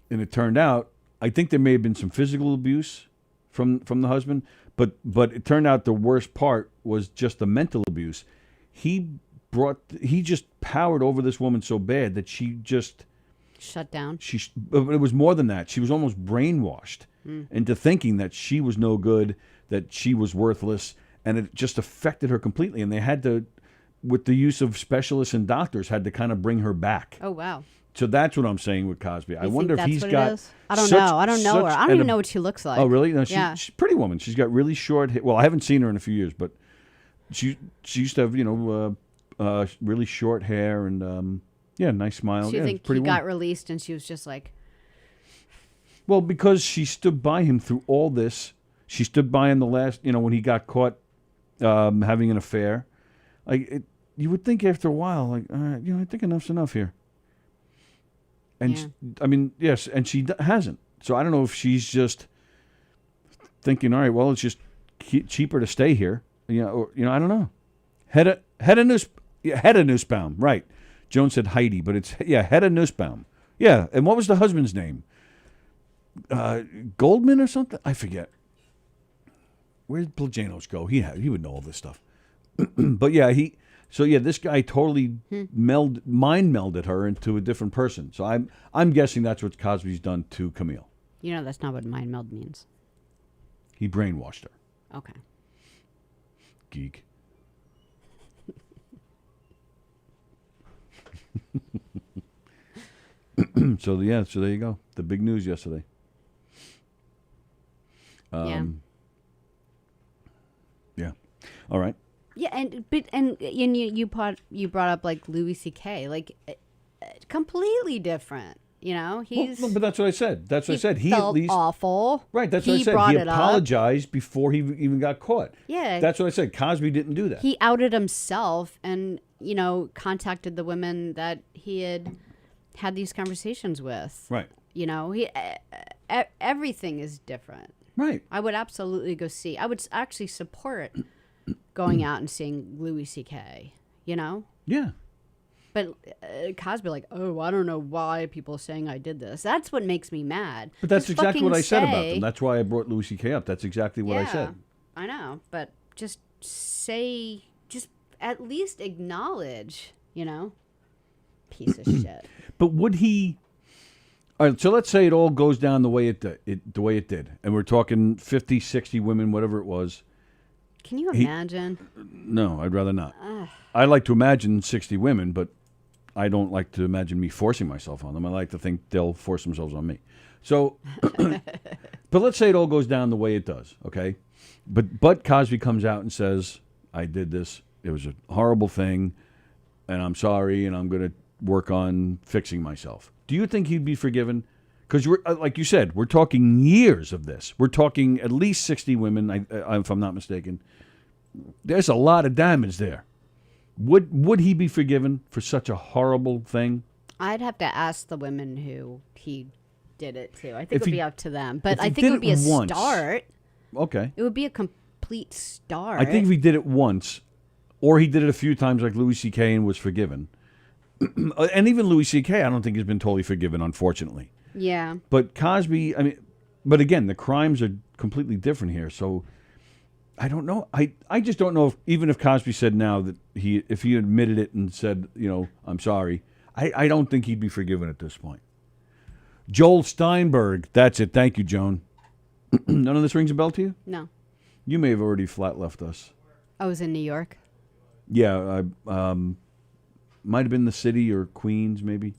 And it turned out, I think there may have been some physical abuse from the husband, but it turned out the worst part was just the mental abuse. He just powered over this woman so bad that she just shut down. It was more than that. She was almost brainwashed into thinking that she was no good, that she was worthless, and it just affected her completely. And they had to, with the use of specialists and doctors, had to kind of bring her back. Oh, wow. So that's what I'm saying with Cosby. I wonder if he's got. It is? I don't know. I don't know her. I don't even know what she looks like. Oh, really? No, Yeah. she's a pretty woman. She's got really short hair. Well, I haven't seen her in a few years, but she used to have really short hair and nice smile. So you yeah, think pretty he woman. got released and she was just like, Well, because she stood by him through all this. She stood by him the last, when he got caught having an affair. You would think after a while, I think enough's enough here. And yes, and she hasn't. So I don't know if she's just thinking, all right, well, it's just cheaper to stay here. Or I don't know. Hedda Nussbaum, right? Joan said Heidi, but it's Hedda Nussbaum. Yeah, and what was the husband's name? Goldman or something? I forget. Where did Plajanos go? He would know all this stuff. But yeah, this guy totally mind melded her into a different person. So I'm guessing that's what Cosby's done to Camille. that's not what mind meld means. He brainwashed her. Okay. Geek. So there you go. The big news yesterday. Yeah. All right. Yeah, and you brought up like Louis C.K. like completely different. You know, but that's what I said. That's what I said. He felt at least awful. Right. That's what I said. He apologized before he even got caught. Yeah. That's what I said. Cosby didn't do that. He outed himself and contacted the women that he had these conversations with. Right. You know, everything is different. Right. I would absolutely go see. I would actually support going out and seeing Louis C.K. You know. Yeah. But Cosby, like, oh, I don't know why people are saying I did this. That's what makes me mad. But that's Just exactly what I said about say- them. That's why I brought Louis C.K. up. That's exactly what I Yeah, said. I know, but just at least acknowledge, piece of shit. But would he? All right. So let's say it all goes down the way it did, and we're talking 50, 60 women, whatever it was. Can you imagine? No, I'd rather not. I like to imagine 60 women, but I don't like to imagine me forcing myself on them. I like to think they'll force themselves on me. So, but let's say it all goes down the way it does, okay? But Cosby comes out and says, I did this. It was a horrible thing, and I'm sorry, and I'm going to work on fixing myself. Do you think he'd be forgiven? Because, like you said, we're talking years of this. We're talking at least 60 women, if I'm not mistaken. There's a lot of damage there. Would he be forgiven for such a horrible thing? I'd have to ask the women who he did it to. I think it would be up to them. But I think it would be a start. Okay. It would be a complete start. I think if he did it once, or he did it a few times like Louis C.K. and was forgiven, and even Louis C.K. I don't think he's been totally forgiven, unfortunately. Yeah. But Cosby, I mean, but again, the crimes are completely different here, so I don't know. I just don't know even if Cosby said now that if he admitted it and said, I'm sorry, I don't think he'd be forgiven at this point. Joel Steinberg, that's it. Thank you, Joan. None of this rings a bell to you? No. You may have already flat left us. I was in New York. Yeah, might have been the city or Queens, maybe.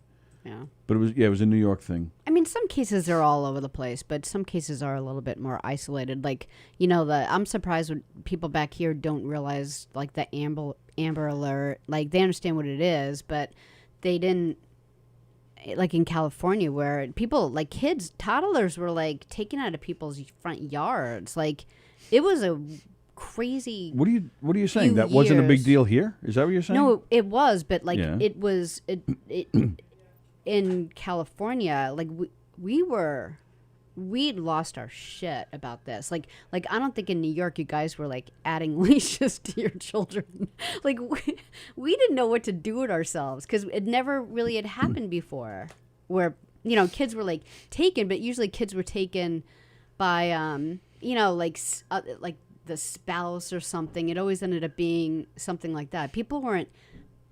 Yeah. But it was a New York thing. I mean, some cases are all over the place, but some cases are a little bit more isolated. Like, I'm surprised when people back here don't realize, like, the Amber Alert. Like, they understand what it is, but they didn't, like, in California where people, like, kids, toddlers were, like, taken out of people's front yards. Like, it was a crazy. What are you saying? That wasn't a big deal here? Is that what you're saying? No, it was, but, like, Yeah. it was... in California, like we'd lost our shit about this. Like I don't think in New York you guys were like adding leashes to your children. Like we didn't know what to do with ourselves because it never really had happened before. Where kids were like taken, but usually kids were taken by like the spouse or something. It always ended up being something like that. People weren't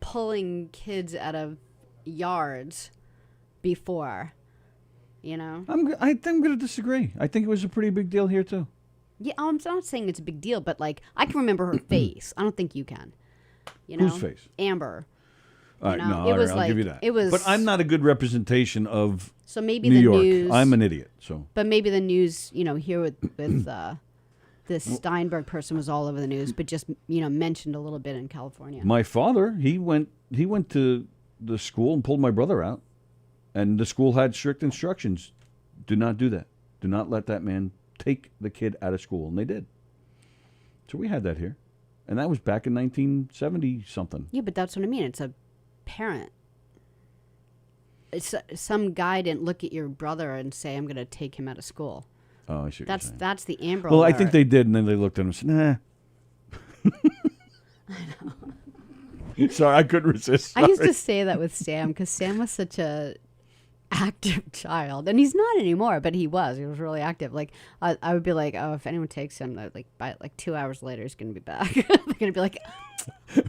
pulling kids out of yards before, I'm going to disagree. I think it was a pretty big deal here too. Yeah, I'm not saying it's a big deal, but like I can remember her face. I don't think you can. Whose face? Amber. All right, no, all right, I'll give you that. It was, but I'm not a good representation of so maybe New the York. news. I'm an idiot. So, but maybe the news, here with this Steinberg person was all over the news, but just mentioned a little bit in California. My father, he went to the school and pulled my brother out. And the school had strict instructions. Do not do that. Do not let that man take the kid out of school. And they did. So we had that here. And that was back in 1970-something. Yeah, but that's what I mean. It's a parent. It's some guy didn't look at your brother and say, I'm going to take him out of school. Oh, I see what you're saying. That's the Amber Well, Alert. I think they did. And then they looked at him and said, nah. I know. Sorry, I couldn't resist. Sorry. I used to say that with Sam because Sam was such a active child, and he's not anymore, but he was really active. Like I would be like, oh, if anyone takes him, like by like 2 hours later he's gonna be back. They're gonna be like,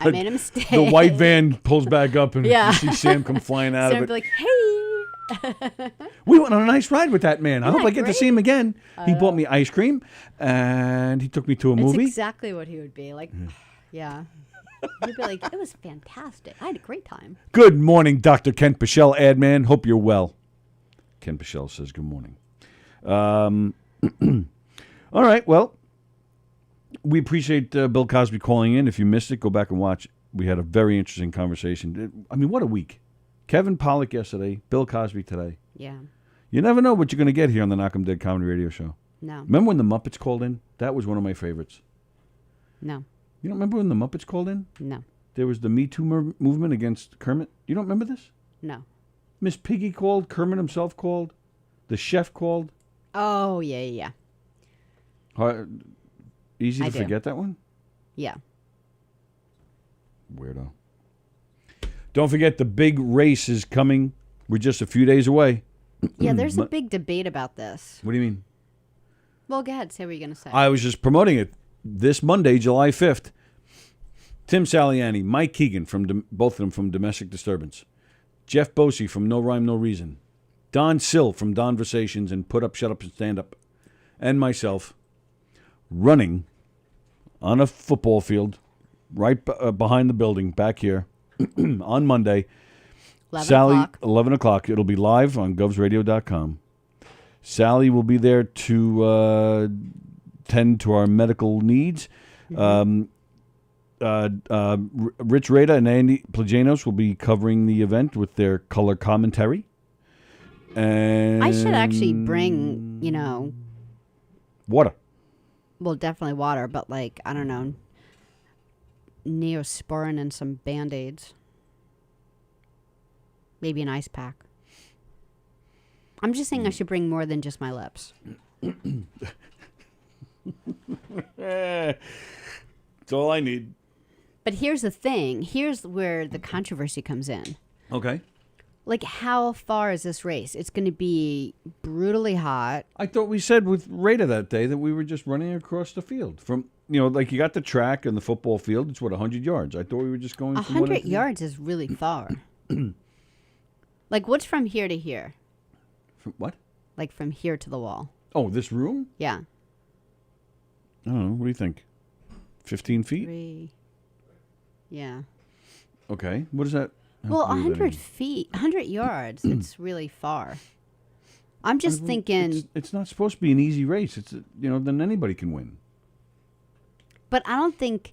I made a mistake. The white van pulls back up and yeah. you see Sam come flying out Sam of it. would be like, hey. We went on a nice ride with that man. I hope I get great? to see him again. He bought me ice cream and he took me to a movie. It's exactly what he would be like. Yeah. You'd be like, it was fantastic. I had a great time. Good morning, Dr. Ken Pichelle, ad man. Hope you're well. Ken Pichelle says good morning. All right, well, we appreciate Bill Cosby calling in. If you missed it, go back and watch. We had a very interesting conversation. I mean, what a week. Kevin Pollak yesterday, Bill Cosby today. Yeah. You never know what you're going to get here on the Knockem Dead Comedy Radio Show. No. Remember when the Muppets called in? That was one of my favorites. No. You don't remember when the Muppets called in? No. There was the Me Too movement against Kermit. You don't remember this? No. Miss Piggy called. Kermit himself called. The chef called. Oh, yeah. Easy to I do. forget that one? Yeah. Weirdo. Don't forget the big race is coming. We're just a few days away. Yeah, there's a big debate about this. What do you mean? Well, go ahead. Say what you're going to say. I was just promoting it. This Monday, July 5th, Tim Saliani, Mike Keegan, both of them from Domestic Disturbance, Jeff Bosey from No Rhyme, No Reason, Don Sill from Donversations and Put Up, Shut Up, and Stand Up, and myself running on a football field right behind the building back here on Monday. 11 o'clock. It'll be live on govsradio.com. Sallie will be there to tend to our medical needs. Rich Rada and Andy Plagianos will be covering the event with their color commentary. And I should actually bring, water. Well, definitely water, but I don't know, Neosporin and some Band-Aids. Maybe an ice pack. I'm just saying I should bring more than just my lips. That's all I need. But here's the thing. Here's where the controversy comes in. Okay. How far is this race? It's going to be brutally hot. I thought we said with Rada that day that we were just running across the field. From, you got the track and the football field. It's, 100 yards? I thought we were just going 100 yards is really far. What's from here to here? From what? From here to the wall. Oh, this room? Yeah. I don't know. What do you think? 15 feet? 3. Yeah. Okay. What is that? Well, 100 feet, 100 yards, it's really far. I'm just thinking... It's not supposed to be an easy race. It's, then anybody can win. But I don't think...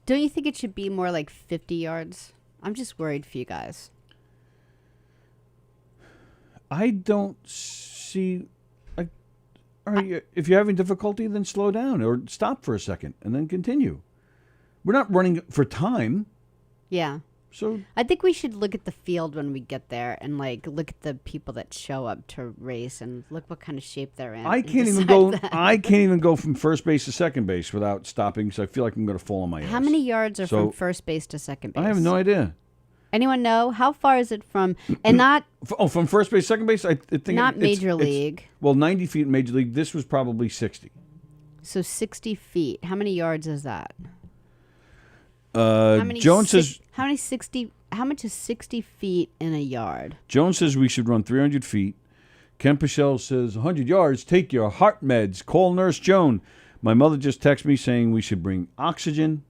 Don't you think it should be more like 50 yards? I'm just worried for you guys. I don't see... if you're having difficulty, then slow down or stop for a second and then continue. We're not running for time. Yeah. So I think we should look at the field when we get there and look at the people that show up to race and look what kind of shape they're in. I can't even go. I can't even go from first base to second base without stopping. So I feel like I'm going to fall on my ass. How many yards are from first base to second base? I have no idea. Anyone know how far is it from? And not from first base, second base. I think not Major League. Well, 90 feet in Major League. This was probably 60. So 60 feet. How many yards is that? Jones says how much is 60 feet in a yard? Jones says we should run 300 feet. Ken Pichelle says 100 yards. Take your heart meds. Call Nurse Joan. My mother just texted me saying we should bring oxygen.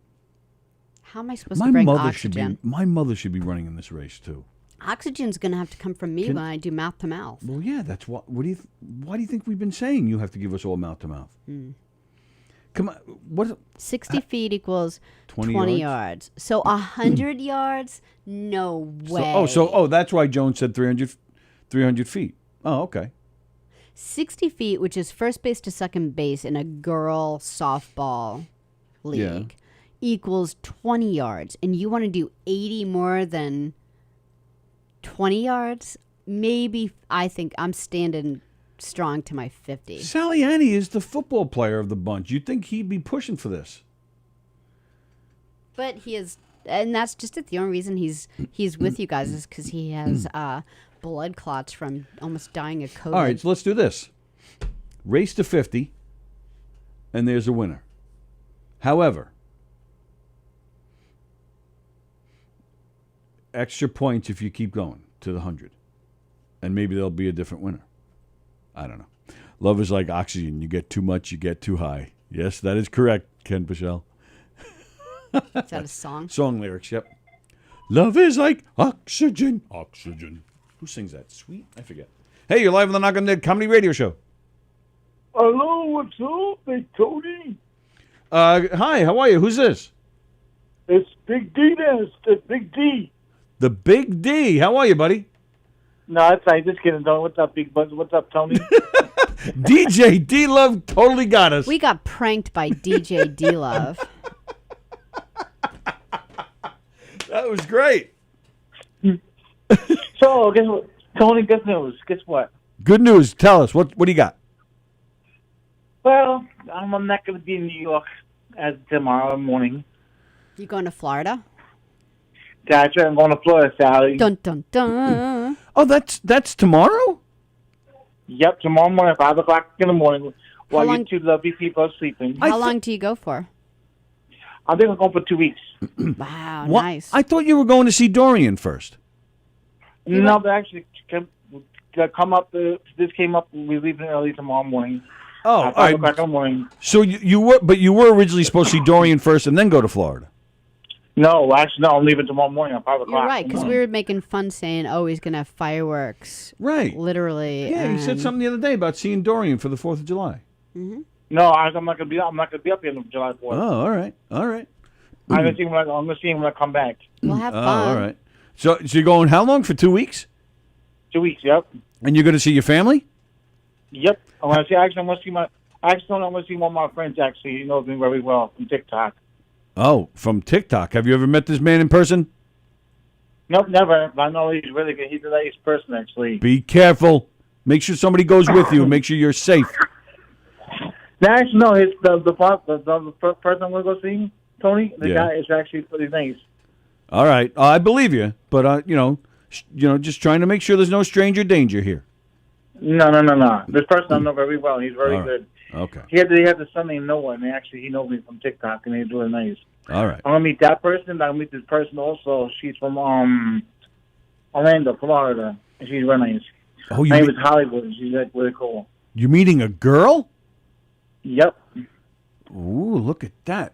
How am I supposed to bring oxygen? My mother should be running in this race too. Oxygen's going to have to come from me when I do mouth to mouth. Well, yeah, that's what. Why do you think we've been saying you have to give us all mouth to mouth? Come on, what? 60 feet equals 20 yards. So 100 yards? No way. So that's why Jones said 300 feet. Oh, okay. 60 feet, which is first base to second base in a girl softball league, equals 20 yards. And you want to do 80 more than 20 yards? Maybe I think I'm standing strong to my 50. Saliani is the football player of the bunch. You'd think he'd be pushing for this. But he is, and that's just it. The only reason he's with you guys is because he has blood clots from almost dying of COVID. All right, so let's do this. Race to 50, and there's a winner. However, extra points if you keep going to the 100. And maybe there'll be a different winner. I don't know. Love is like oxygen. You get too much, you get too high. Yes, that is correct, Ken Pichelle. Is that a song? Song lyrics, yep. Love is like oxygen. Oxygen. Who sings that? Sweet? I forget. Hey, you're live on the Knockem Dead Comedy Radio Show. Hello, what's up, Big Tony? Hi, how are you? Who's this? It's Big D there. It's the Big D. The Big D. How are you, buddy? No, that's right. Just kidding, Tony. What's up, Big Buzz? What's up, Tony? DJ D Love totally got us. We got pranked by DJ D Love. That was great. So, guess what? Tony, good news. Guess what? Good news. Tell us. What do you got? Well, I'm not going to be in New York as tomorrow morning. You going to Florida? That's right. I'm going to Florida, Sallie. Dun dun dun. Oh, that's tomorrow? Yep, tomorrow morning, 5 o'clock in the morning, while long- you two lovely people are sleeping. How long do you go for? I think I'm going for 2 weeks. Wow, What? nice. I thought you were going to see Dorian first. No, but actually, come up. This came up. We're leaving early tomorrow morning. Oh, At all 5 right. o'clock in the morning. So you were originally supposed to see Dorian first and then go to Florida. No, actually, no. I'm leaving tomorrow morning at 5 o'clock. You're right, because we were making fun saying, "Oh, he's gonna have fireworks." Right. Literally. Yeah, he said and- something the other day about seeing Dorian for the 4th of July. No, I'm not gonna be. I'm not gonna be up here on July 4th. Oh, all right. All right. I'm gonna see him when I come back. We'll have Oh, fun. all right. So you're going how long? For 2 weeks? 2 weeks. Yep. And you're going to see your family? Yep. I'm gonna see. Actually, I'm gonna see my. Actually, I'm gonna see one of my friends. Actually, he knows me very well from TikTok. Oh, from TikTok. Have you ever met this man in person? Nope, never. But I know he's really good. He's a nice person, actually. Be careful. Make sure somebody goes with you. Make sure you're safe. No, actually, no. The person I'm gonna go see, Tony. The Yeah. guy is actually pretty nice. All right. I believe you, but just trying to make sure there's no stranger danger here. No. This person I know very well. He's very All right. good. Okay. He had the son named Noah, and actually he knows me from TikTok, and he's really nice. All right. I'm gonna meet that person. I'm gonna meet this person also. She's from Orlando, Florida, and she's really nice. Oh, Her name is Hollywood. She's like really cool. you're meeting a girl? Yep. Ooh, look at that.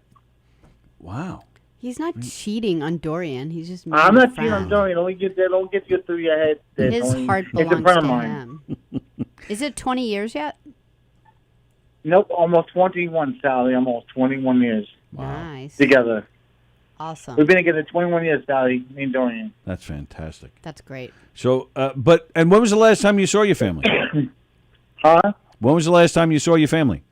Wow. He's not cheating on Dorian. He's just. I'm making a not cheating on friend. Dorian. Don't get that. Don't get you through your head. There, His Tony. heart It's a belongs friend of to mine. him. Is it 20 years yet? Nope, almost 21, Sally. Almost 21 years Nice. together. Awesome. We've been together 21 years, Sally. Me and Dorian. That's fantastic. That's great. So, and when was the last time you saw your family? Huh? When was the last time you saw your family?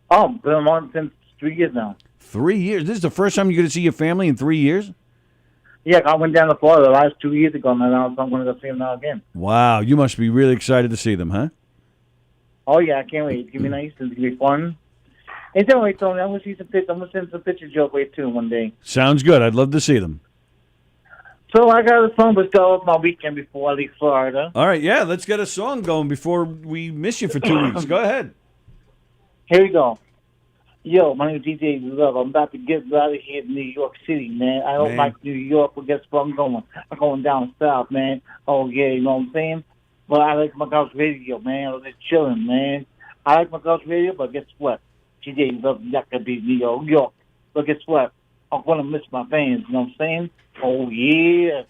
Oh, been on since 3 years now. 3 years. This is the first time you're going to see your family in 3 years? Yeah, I went down to Florida the last 2 years ago, and now I'm going to go see him now again. Wow, you must be really excited to see them, huh? Oh, yeah, I can't wait. It's going to be nice. It's going to be fun. Hey, don't wait, Tony. I'm going to see some pictures. I'm going to send some pictures your way, too, one day. Sounds good. I'd love to see them. So I got a song to start off my weekend before I leave Florida. All right, yeah, let's get a song going before we miss you for 2 weeks. Go ahead. Here we go. Yo, my name is DJ Love. I'm about to get out of here in New York City, man. I don't Man. like New York, but guess where I'm going? I'm going down south, man. Oh, yeah, you know what I'm saying? But I like my couch radio, man. I'm just chilling, man. I like my couch radio, but guess what? DJ Love not going to be New York. But guess what? I'm going to miss my fans, you know what I'm saying? Oh, yeah.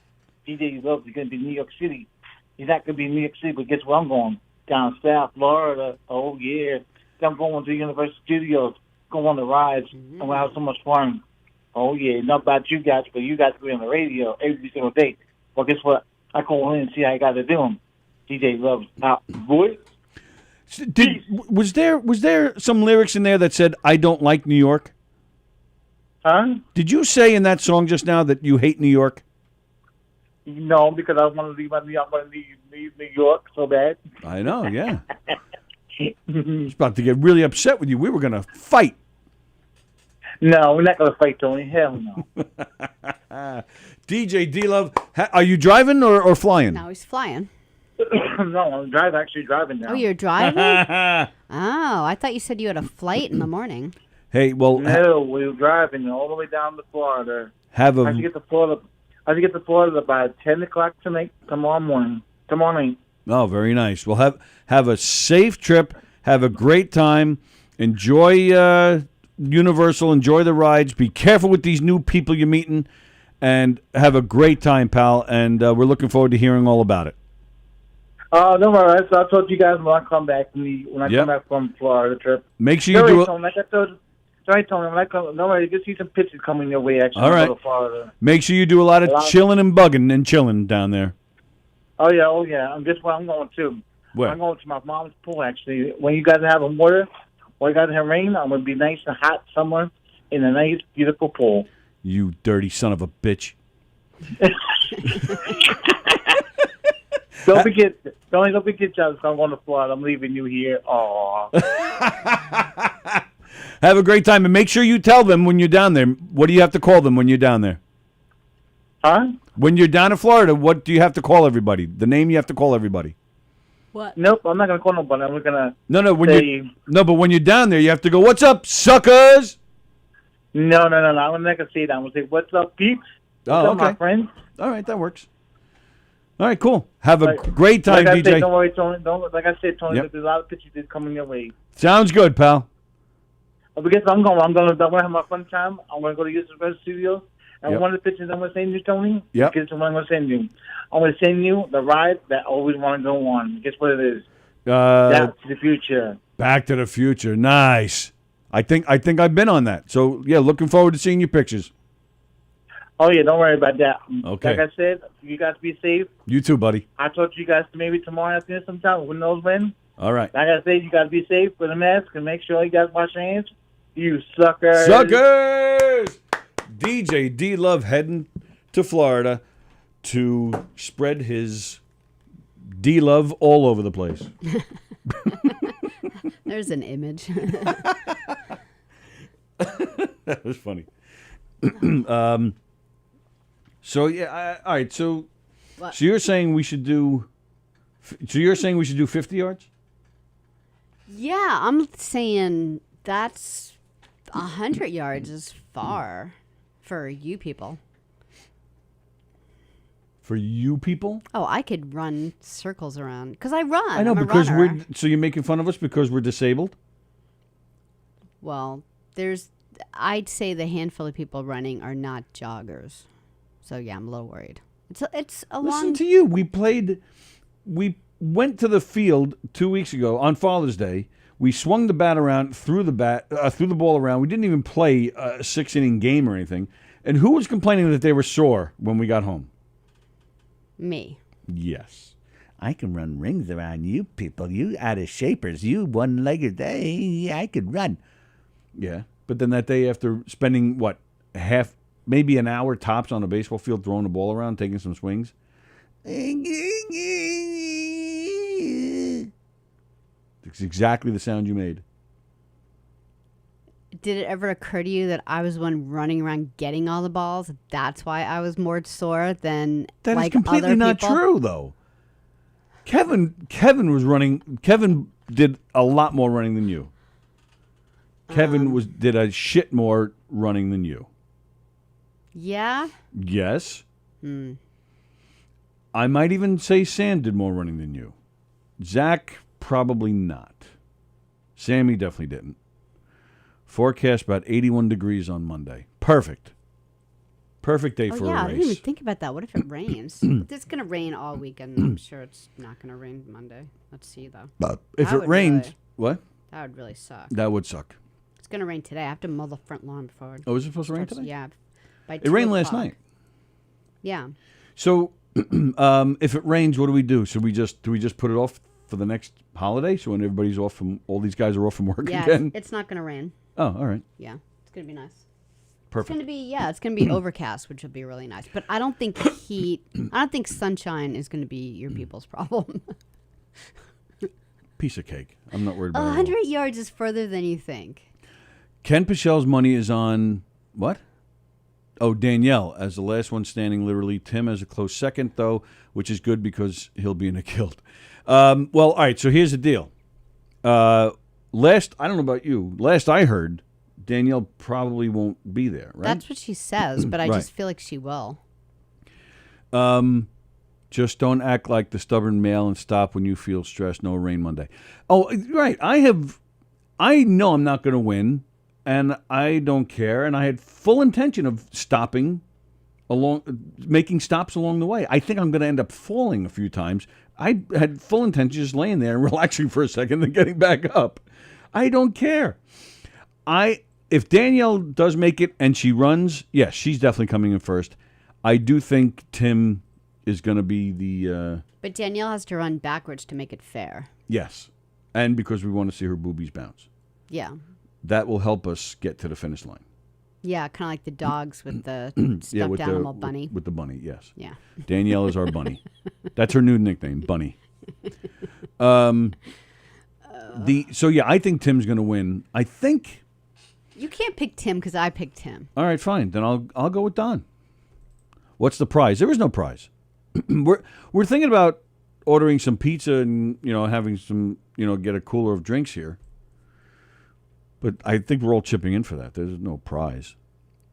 DJ Love is going to be New York City. He's not going to be New York City, but guess where I'm going? Down south, Florida. Oh, yeah. I'm going to Universal Studios. Go on the rides, and we'll have so much fun. Oh, yeah, not about you guys, but you guys will be on the radio every single day. Well, guess what? I go in and see how you got to do them. DJ Love's out, boy. Was there some lyrics in there that said, I don't like New York? Huh? Did you say in that song just now that you hate New York? No, because I want to leave New York so bad. I know, yeah. I was about to get really upset with you. We were going to fight. No, we're not going to fight, Tony. Hell no. DJ D-Love, are you driving or flying? Now he's flying. No, I'm actually driving now. Oh, you're driving? Oh, I thought you said you had a flight in the morning. Hey, well, No, we're driving all the way down to Florida. have I have to get to Florida by 10 o'clock tonight, tomorrow morning. Oh, very nice. Well, have a safe trip. Have a great time. Enjoy Universal. Enjoy the rides. Be careful with these new people you're meeting. And have a great time, pal. And we're looking forward to hearing all about it. Oh, don't worry. So I told you guys when I come back Yep. come back from Florida trip. Make sure you do it. Like I told. Sorry, Tony. When I come, don't worry. Just see some pictures coming your way. Actually, All right. Go to Florida. Make sure you do a lot of chilling and bugging and chilling down there. Oh yeah. I'm just where I'm going to. Where? I'm going to my mom's pool. Actually, when you guys are having water, when you guys have rain, I'm gonna be nice and hot summer in a nice, beautiful pool. You dirty son of a bitch. Don't forget, Charles. I'm going to Florida. I'm leaving you here. Aw. Have a great time, and make sure you tell them when you're down there. What do you have to call them when you're down there? Huh? When you're down in Florida, what do you have to call everybody? The name you have to call everybody. What? Nope, I'm not gonna call nobody. I'm gonna but when you're down there, you have to go, "What's up, suckers?" No. I'm not gonna say that. I'm gonna say, "What's up, peeps? What's up, my friends?" All right, that works. All right, cool. Have a great time, like I DJ. said, don't worry, Tony. Like I said, Tony, Yep. there's a lot of pictures that's coming your way. Sounds good, pal. Because I'm gonna have my fun time. I'm gonna go to Universal Studios, and Yep. one of the pictures I'm gonna send you, Tony. Yep. Guess what I'm gonna send you? I'm gonna send you the ride that I always want to go on. Guess what it is? Back to the Future. Back to the Future. Nice. I think I've been on that. So yeah, looking forward to seeing your pictures. Oh yeah, don't worry about that. Okay. Like I said, you guys be safe. You too, buddy. I talk to you guys maybe tomorrow afternoon sometime. Who knows when? All right. Like I said, you guys be safe with a mask and make sure you guys wash your hands. You suckers. Suckers! DJ D-Love heading to Florida to spread his D-Love all over the place. There's an image. That was funny. So yeah, all right. So, What? so you're saying we should do? So you're saying we should do 50 yards? Yeah, I'm saying that's 100 yards is far for you people. For you people? Oh, I could run circles around because I run. I know, I'm a because runner. so you're making fun of us because we're disabled? Well, I'd say the handful of people running are not joggers. So yeah, I'm a little worried. It's a Listen long. to you. We went to the field 2 weeks ago on Father's Day. We swung the bat around, threw the ball around. We didn't even play a 6-inning game or anything. And who was complaining that they were sore when we got home? Me. Yes. I can run rings around you people. You out of shapers. You one-legged. Hey, I could run. Yeah. But then that day after spending, maybe an hour tops on a baseball field throwing the ball around, taking some swings. It's exactly the sound you made. Did it ever occur to you that I was the one running around getting all the balls? That's why I was more sore than That is like completely other not people? true, though. Kevin was running. Kevin did a lot more running than you. Kevin did a shit more running than you. Yeah. Yes. I might even say Sam did more running than you. Zach, probably not. Sammy definitely didn't. Forecast about 81 degrees on Monday. Perfect. Perfect day for yeah, a I race. didn't even think about that. What if it rains? It's going to rain all weekend. I'm sure it's not going to rain Monday. Let's see, though. If That it would rained, really- what? That would really suck. That would suck. It's going to rain today. I have to mow the front lawn before. Oh, is it supposed to rain starts- today? Yeah. By It rained 2 last o'clock. night. Yeah. So, if it rains, what do we do? Should we just put it off for the next holiday? So when everybody's off from, all these guys are off from work Yeah, again? it's not going to rain. Oh, all right. Yeah. It's going to be nice. Perfect. It's going to be overcast, which will be really nice. But I don't think I don't think sunshine is going to be your people's problem. Piece of cake. I'm not worried about it. 100 yards is further than you think. Ken Pichel's money is on what? Oh, Danielle as the last one standing, literally. Tim as a close second, though, which is good because he'll be in a kilt. Well, all right, so here's the deal. I don't know about you. Last I heard, Danielle probably won't be there, right? That's what she says, but I Right. just feel like she will. Just don't act like the stubborn male and stop when you feel stressed. No rain Monday. Oh, right. I know I'm not going to win, and I don't care, and I had full intention of stopping making stops along the way. I think I'm going to end up falling a few times. I had full intention of just laying there and relaxing for a second and getting back up. I don't care. If Danielle does make it and she runs, yes, she's definitely coming in first. I do think Tim is going to be the... But Danielle has to run backwards to make it fair. Yes. And because we want to see her boobies bounce. Yeah. That will help us get to the finish line. Yeah, kind of like the dogs with the stuffed animal bunny. With the bunny, yes. Yeah. Danielle is our bunny. That's her new nickname, Bunny. I think Tim's going to win. I think... You can't pick Tim because I picked Tim. All right, fine. Then I'll go with Don. What's the prize? There is no prize. We're thinking about ordering some pizza and having some get a cooler of drinks here. But I think we're all chipping in for that. There's no prize.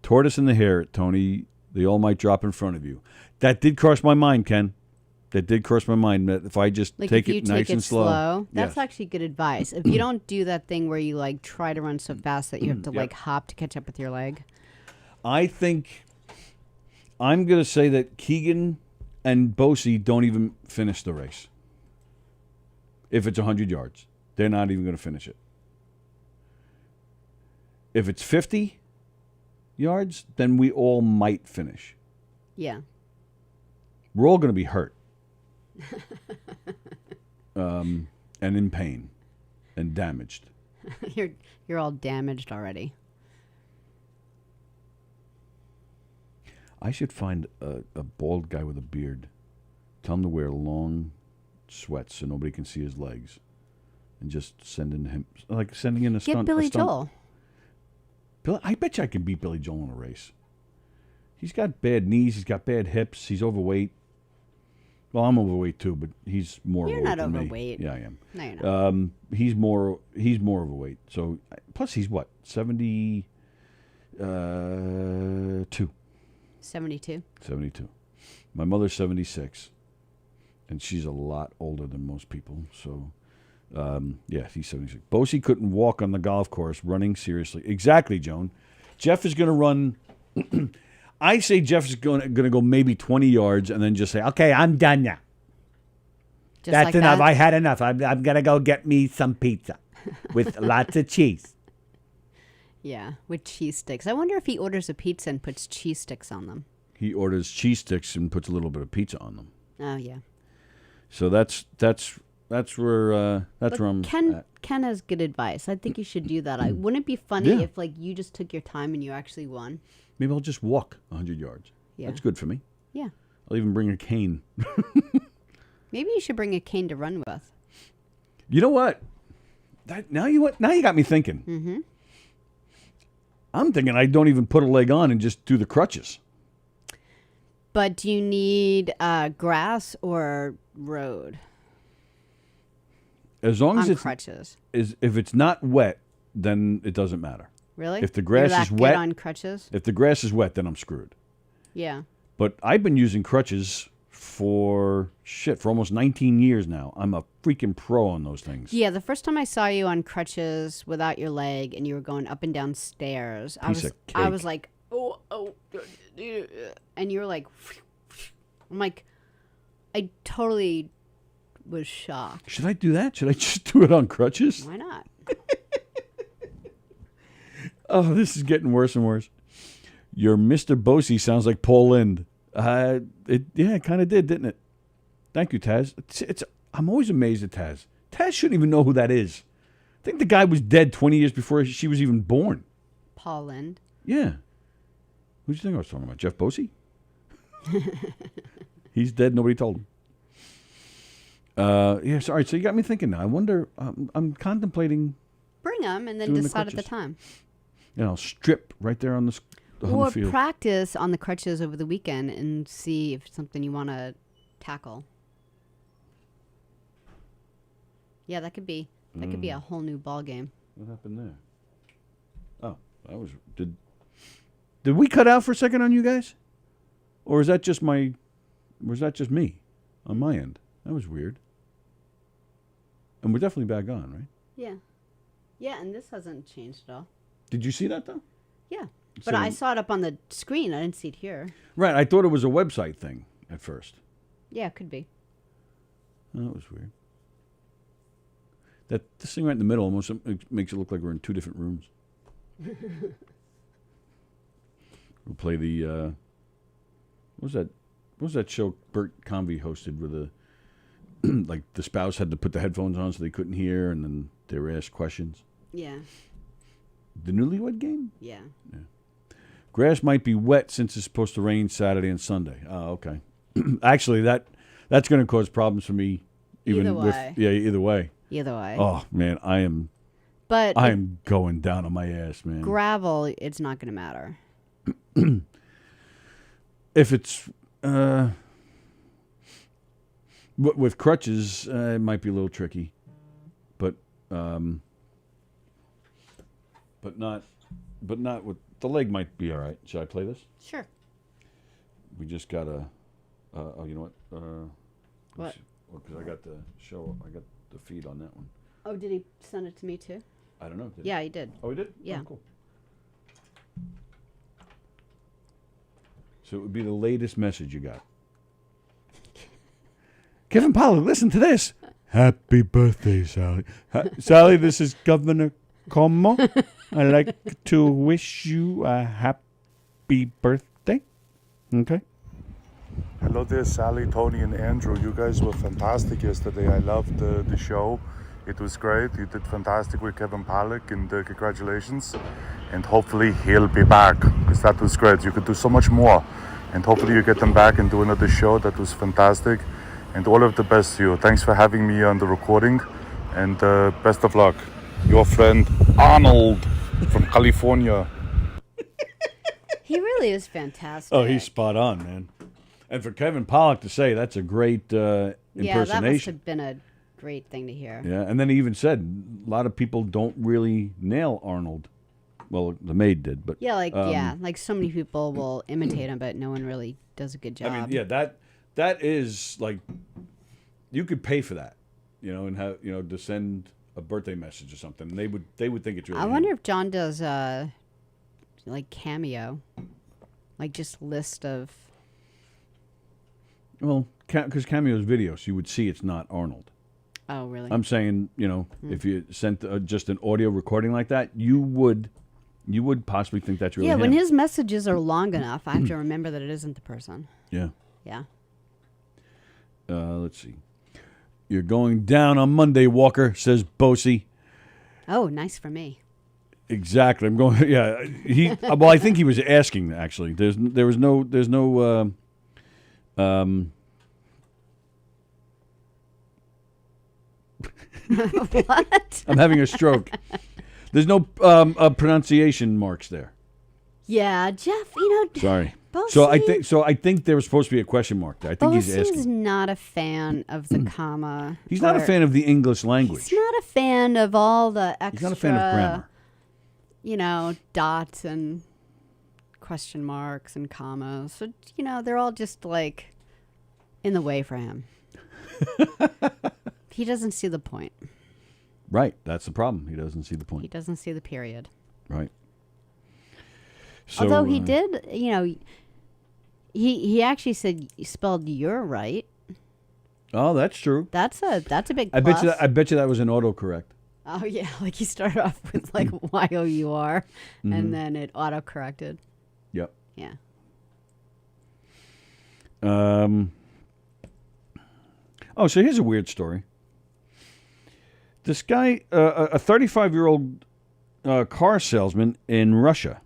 Tortoise in the hare, Tony. They all might drop in front of you. That did cross my mind, Ken. That did cross my mind. That if I just take it nice and slow. That's actually good advice. If you don't do that thing where you try to run so fast that you have to hop to catch up with your leg. I think I'm going to say that Keegan and Bosie don't even finish the race. If it's 100 yards, they're not even going to finish it. If it's 50 yards, then we all might finish. Yeah. We're all going to be hurt. And in pain and damaged. You're all damaged already. I should find a bald guy with a beard. Tell him to wear long sweats so nobody can see his legs. And just sending in a stunt. Get Billy Joel. I bet you I can beat Billy Joel in a race. He's got bad knees. He's got bad hips. He's overweight. Well, I'm overweight too, but he's more You're overweight not than overweight. me. Yeah, I am. No, you're not. He's more overweight. So plus he's what? 72. 72. 72. My mother's 76. And she's a lot older than most people. So he's 76. Bosie couldn't walk on the golf course running seriously. Exactly, Joan. Jeff is going to run I say Jeff's going to go maybe 20 yards and then just say, okay, I'm done now. That's enough. I had enough. I'm going to go get me some pizza with lots of cheese. Yeah, with cheese sticks. I wonder if he orders a pizza and puts cheese sticks on them. He orders cheese sticks and puts a little bit of pizza on them. Oh, yeah. So that's where I'm at. Ken has good advice. I think you should do that. Wouldn't it be funny if you just took your time and you actually won? Maybe I'll just walk 100 yards. Yeah. That's good for me. Yeah. I'll even bring a cane. Maybe you should bring a cane to run with. You know what? Now you got me thinking. Mm-hmm. I'm thinking I don't even put a leg on and just do the crutches. But do you need grass or road? As long as on it's crutches. If it's not wet, then it doesn't matter. Really? If the grass You're is that wet good on crutches? If the grass is wet, then I'm screwed. Yeah. But I've been using crutches for almost 19 years now. I'm a freaking pro on those things. Yeah, the first time I saw you on crutches without your leg and you were going up and down stairs, I was like, oh, and you were like, I'm like, I totally was shocked. Should I do that? Should I just do it on crutches? Why not? Oh, this is getting worse and worse. Your Mr. Bosie sounds like Paul Lind. It kind of did, didn't it? Thank you, Taz. I'm always amazed at Taz. Taz shouldn't even know who that is. I think the guy was dead 20 years before she was even born. Paul Lind. Yeah. Who do you think I was talking about? Jeff Bosie? He's dead. Nobody told him. Yeah, sorry. So you got me thinking now. I wonder, I'm contemplating. Bring them and then decide at the time. And I'll strip right there on the Or field. practice on the crutches over the weekend and see if it's something you want to tackle. Yeah, that could be a whole new ball game. What happened there? Oh, that was did we cut out for a second on you guys? Or is that just me on my end? That was weird. And we're definitely back on, right? Yeah. Yeah, and this hasn't changed at all. Did you see that though? Yeah. But I saw it up on the screen. I didn't see it here. Right. I thought it was a website thing at first. Yeah, it could be. Oh, that was weird. This thing right in the middle almost makes it look like we're in two different rooms. We'll play the what was that show Bert Convy hosted where the like the spouse had to put the headphones on so they couldn't hear, and then they were asked questions. Yeah. The Newlywed Game? Yeah. Grass might be wet since it's supposed to rain Saturday and Sunday. Oh, okay. Actually, that's going to cause problems for me. Either way. Either way. Either way. Oh man, I am going down on my ass, man. Gravel, it's not going to matter. If it's with crutches, it might be a little tricky, but not with the leg. Might be all right. Should I play this? Sure. We just got a. Oh, you know what? What? Because I got the show. I got the feed on that one. Oh, did he send it to me too? I don't know. Yeah, he did. Oh, he did? Yeah. Oh, cool. So it would be the latest message you got. Kevin Pollak, listen to this. Happy birthday, Sallie. Sallie, this is Governor Como. I'd like to wish you a happy birthday. Okay. Hello there, Sallie, Tony, and Andrew. You guys were fantastic yesterday. I loved the show. It was great. You did fantastic with Kevin Pollak, and congratulations. And hopefully he'll be back, because that was great. You could do so much more. And hopefully you get them back and do another show. That was fantastic. And all of the best to you. Thanks for having me on the recording. And best of luck. Your friend Arnold from California. He really is fantastic. Oh, he's spot on, man. And for Kevin Pollak to say that's a great impersonation. Yeah, that must have been a great thing to hear. Yeah, and then he even said a lot of people don't really nail Arnold. Well, the maid did, but yeah, like so many people will imitate him, but no one really does a good job. I mean, yeah, that is like you could pay for that, and have to send a birthday message or something. They would think it's really. I wonder if John does like Cameo, like just list of. Well, because Cameo's video, so you would see it's not Arnold. Oh, really? I'm saying, if you sent just an audio recording like that, you would possibly think that's really him. When his messages are long enough, I have to remember that it isn't the person. Yeah. Yeah. Let's see. You're going down on Monday, Walker, says Bosey. Oh, nice for me. Exactly. I'm going. Yeah. Well, I think he was asking actually. There's no. What? I'm having a stroke. There's no pronunciation marks there. Yeah, Jeff. Sorry. Bosey, So I think there was supposed to be a question mark there. I think he's asking. He's not a fan of the comma. He's not a fan of the English language. He's not a fan of all the extra. He's not a fan of grammar. Dots and question marks and commas. So they're all just like in the way for him. He doesn't see the point. Right. That's the problem. He doesn't see the point. He doesn't see the period. Right. So, although he did, he actually said he spelled "you're" right. Oh, that's true. That's a big plus. I bet you that was an autocorrect. Oh yeah, like he started off with like YOUR, and then it autocorrected. Yep. Yeah. Oh, so here's a weird story. This guy, a 35-year-old car salesman in Russia.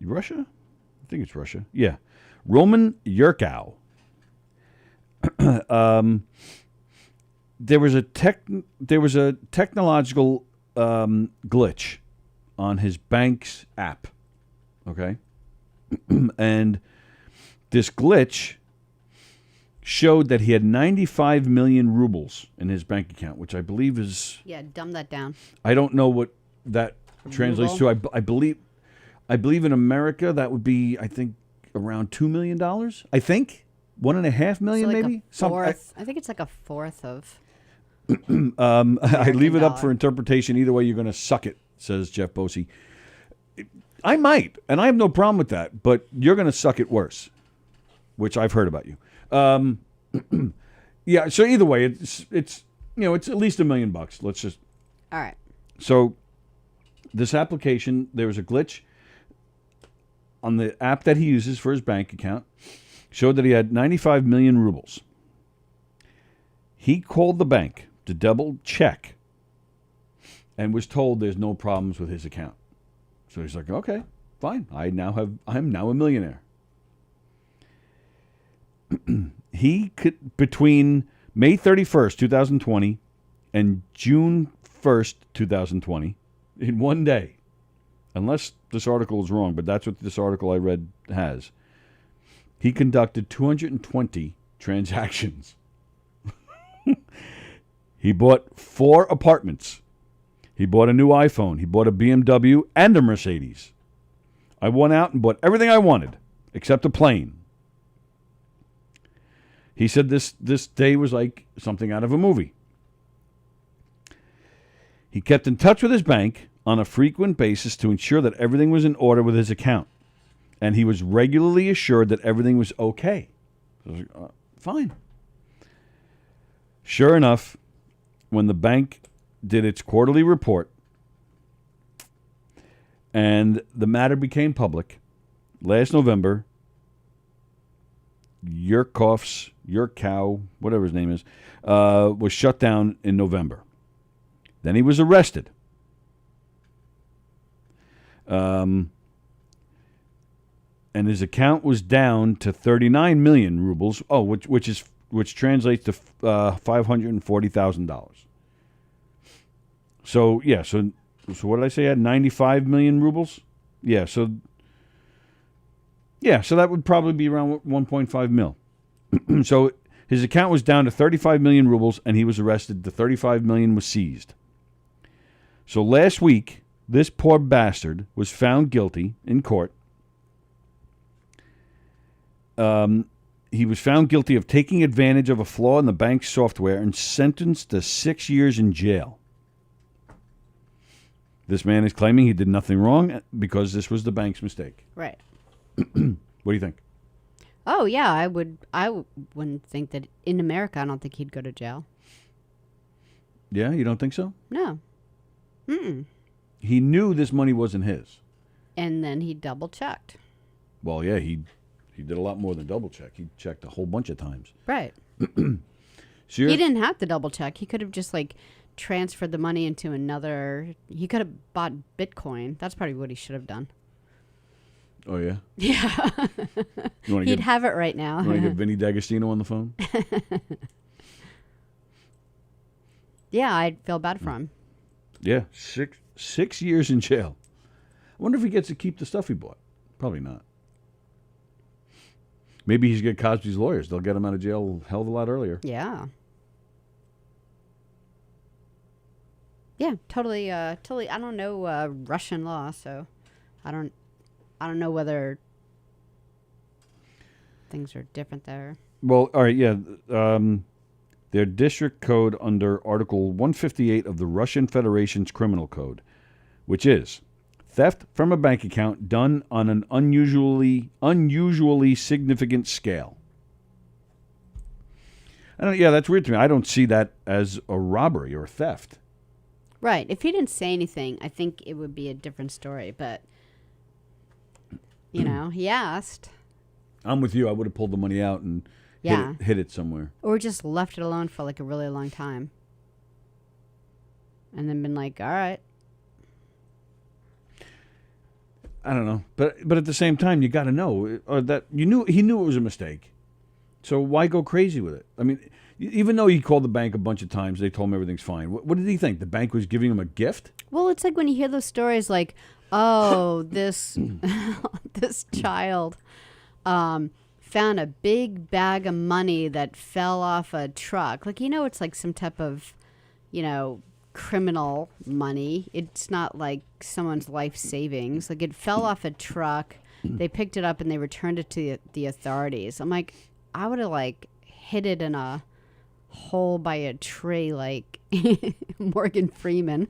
Russia? I think it's Russia. Yeah. Roman Yurkow. There was a technological glitch on his bank's app. Okay? And this glitch showed that he had 95 million rubles in his bank account, which I believe is... Yeah, dumb that down. I don't know what that translates to. I believe in America that would be, I think, around $2 million. I think $1.5 million, so like maybe. I think it's like a fourth of. I leave it up for interpretation. Either way, you're going to suck it, says Jeff Bosey. I might, and I have no problem with that, but you're going to suck it worse, which I've heard about you. Yeah, so either way, it's it's at least $1 million. Let's just. All right. So this application, there was a glitch on the app that he uses for his bank account, showed that he had 95 million rubles. He called the bank to double check and was told there's no problems with his account. So he's like, okay, fine. I'm now a millionaire. He could, between May 31st, 2020 and June 1st, 2020, in one day, unless this article is wrong, but that's what this article I read has, he conducted 220 transactions. He bought 4 apartments. He bought a new iPhone. He bought a BMW and a Mercedes. I went out and bought everything I wanted, except a plane. He said this day was like something out of a movie. He kept in touch with his bank on a frequent basis to ensure that everything was in order with his account. And he was regularly assured that everything was okay. So I was like, fine. Sure enough, when the bank did its quarterly report and the matter became public last November, Yurkow, whatever his name is, was shut down in November. Then he was arrested. And his account was down to 39 million rubles. Oh, which translates to $540,000. So yeah, so what did I say? I had 95 million rubles. Yeah, so that would probably be around 1.5 mil. So his account was down to 35 million rubles, and he was arrested. The 35 million was seized. So last week, this poor bastard was found guilty in court. He was found guilty of taking advantage of a flaw in the bank's software and sentenced to 6 years in jail. This man is claiming he did nothing wrong because this was the bank's mistake. Right. What do you think? Oh yeah, I wouldn't think that in America. I don't think he'd go to jail. Yeah, you don't think so? No. Mm-mm. He knew this money wasn't his. And then he double checked. Well, yeah, he did a lot more than double check. He checked a whole bunch of times. Right. So he didn't have to double check. He could have just transferred the money into another. He could have bought Bitcoin. That's probably what he should have done. Oh yeah. Yeah. He'd have it right now. You want to get Vinny D'Agostino on the phone? Yeah, I'd feel bad for him. Yeah, 6 years in jail. I wonder if he gets to keep the stuff he bought. Probably not. Maybe he's get Cosby's lawyers. They'll get him out of jail a hell of a lot earlier. Yeah. Yeah, totally. I don't know Russian law, so I don't know whether things are different there. Well, all right, yeah. Their district code under Article 158 of the Russian Federation's Criminal Code, which is theft from a bank account done on an unusually significant scale. Yeah, that's weird to me. I don't see that as a robbery or a theft. Right. If he didn't say anything, I think it would be a different story. But, he asked. I'm with you. I would have pulled the money out and hid it somewhere. Or just left it alone for a really long time. And then been like, all right. I don't know. But at the same time, you got to know that he knew it was a mistake. So why go crazy with it? I mean, even though he called the bank a bunch of times, they told him everything's fine. What did he think? The bank was giving him a gift? Well, it's like when you hear those stories like, oh, this child found a big bag of money that fell off a truck. It's like some type of, criminal money. It's not like someone's life savings. It fell off a truck. They picked it up and they returned it to the authorities. I'm like, I would have hid it in a hole by a tree like Morgan Freeman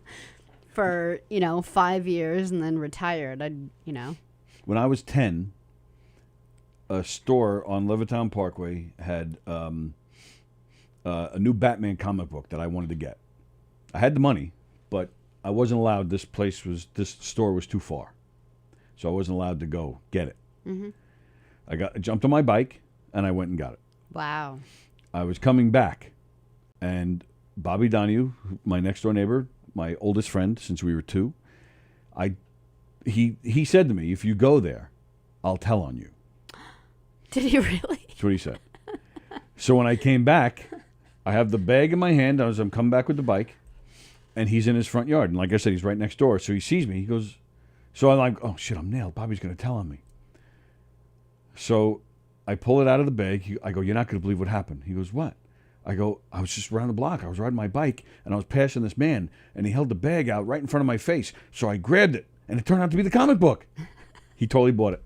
for 5 years and then retired. When I was 10, a store on Levittown Parkway had a new Batman comic book that I wanted to get. I had the money, but I wasn't allowed. This store was too far, so I wasn't allowed to go get it. Mm-hmm. I jumped on my bike and I went and got it. Wow. I was coming back, and Bobby Donahue, my next door neighbor, my oldest friend since we were 2, he said to me, "If you go there, I'll tell on you." Did he really? That's what he said. So when I came back, I have the bag in my hand as I'm coming back with the bike, and he's in his front yard. And like I said, he's right next door. So he sees me. He goes, so I'm like, oh, shit, I'm nailed. Bobby's going to tell on me. So I pull it out of the bag. I go, you're not going to believe what happened. He goes, what? I go, I was just around the block. I was riding my bike, and I was passing this man, and he held the bag out right in front of my face. So I grabbed it, and it turned out to be the comic book. He totally bought it.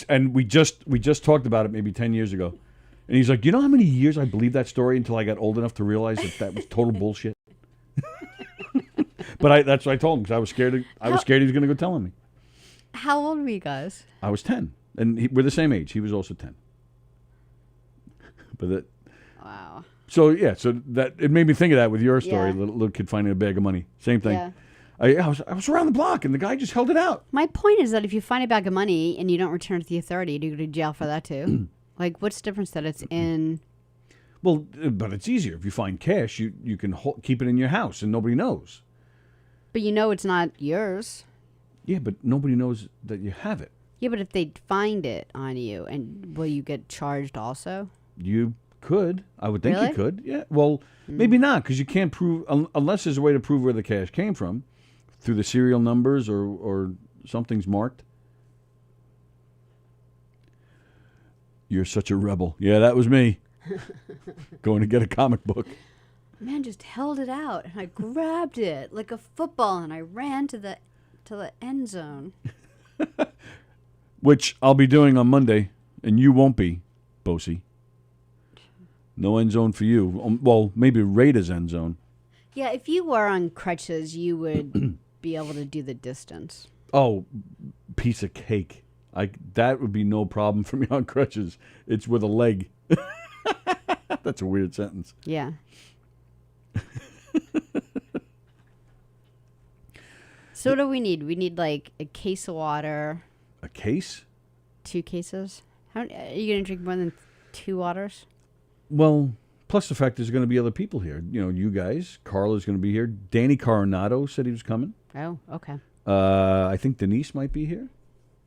And we just talked about it maybe 10 years ago. And he's like, you know how many years I believed that story until I got old enough to realize that was total bullshit? But that's what I told him, because I was scared he was going to go tell me. How old were you guys? I was 10. And we're the same age. He was also 10. Wow. So, yeah, so that it made me think of that with your story, Yeah. little kid finding a bag of money. Same thing. Yeah. I was around the block, and the guy just held it out. My point is that if you find a bag of money and you don't return it to the authority, do you go to jail for that too? Like, what's the difference that it's in? Well, but it's easier. If you find cash, you can keep it in your house, and nobody knows. But it's not yours. Yeah, but nobody knows that you have it. Yeah, but if they find it on you, and will you get charged also? You could. I would think Really? you could. Yeah. Well, maybe not, because you can't prove, unless there's a way to prove where the cash came from, through the serial numbers or something's marked. You're such a rebel. Yeah, that was me. Going to get a comic book. Man just held it out, and I grabbed it like a football, and I ran to the end zone. Which I'll be doing on Monday, and you won't be, Bosie. No end zone for you. Well, maybe Raiders end zone. Yeah, if you were on crutches, you would be able to do the distance. Oh, piece of cake. That would be no problem for me on crutches. It's with a leg. That's a weird sentence. Yeah. So what do we need? We need like a case of water. A case? 2 cases? Are you going to drink more than 2 waters? Well, plus the fact there's going to be other people here. You guys. Carla's going to be here. Danny Coronado said he was coming. Oh, okay. I think Denise might be here.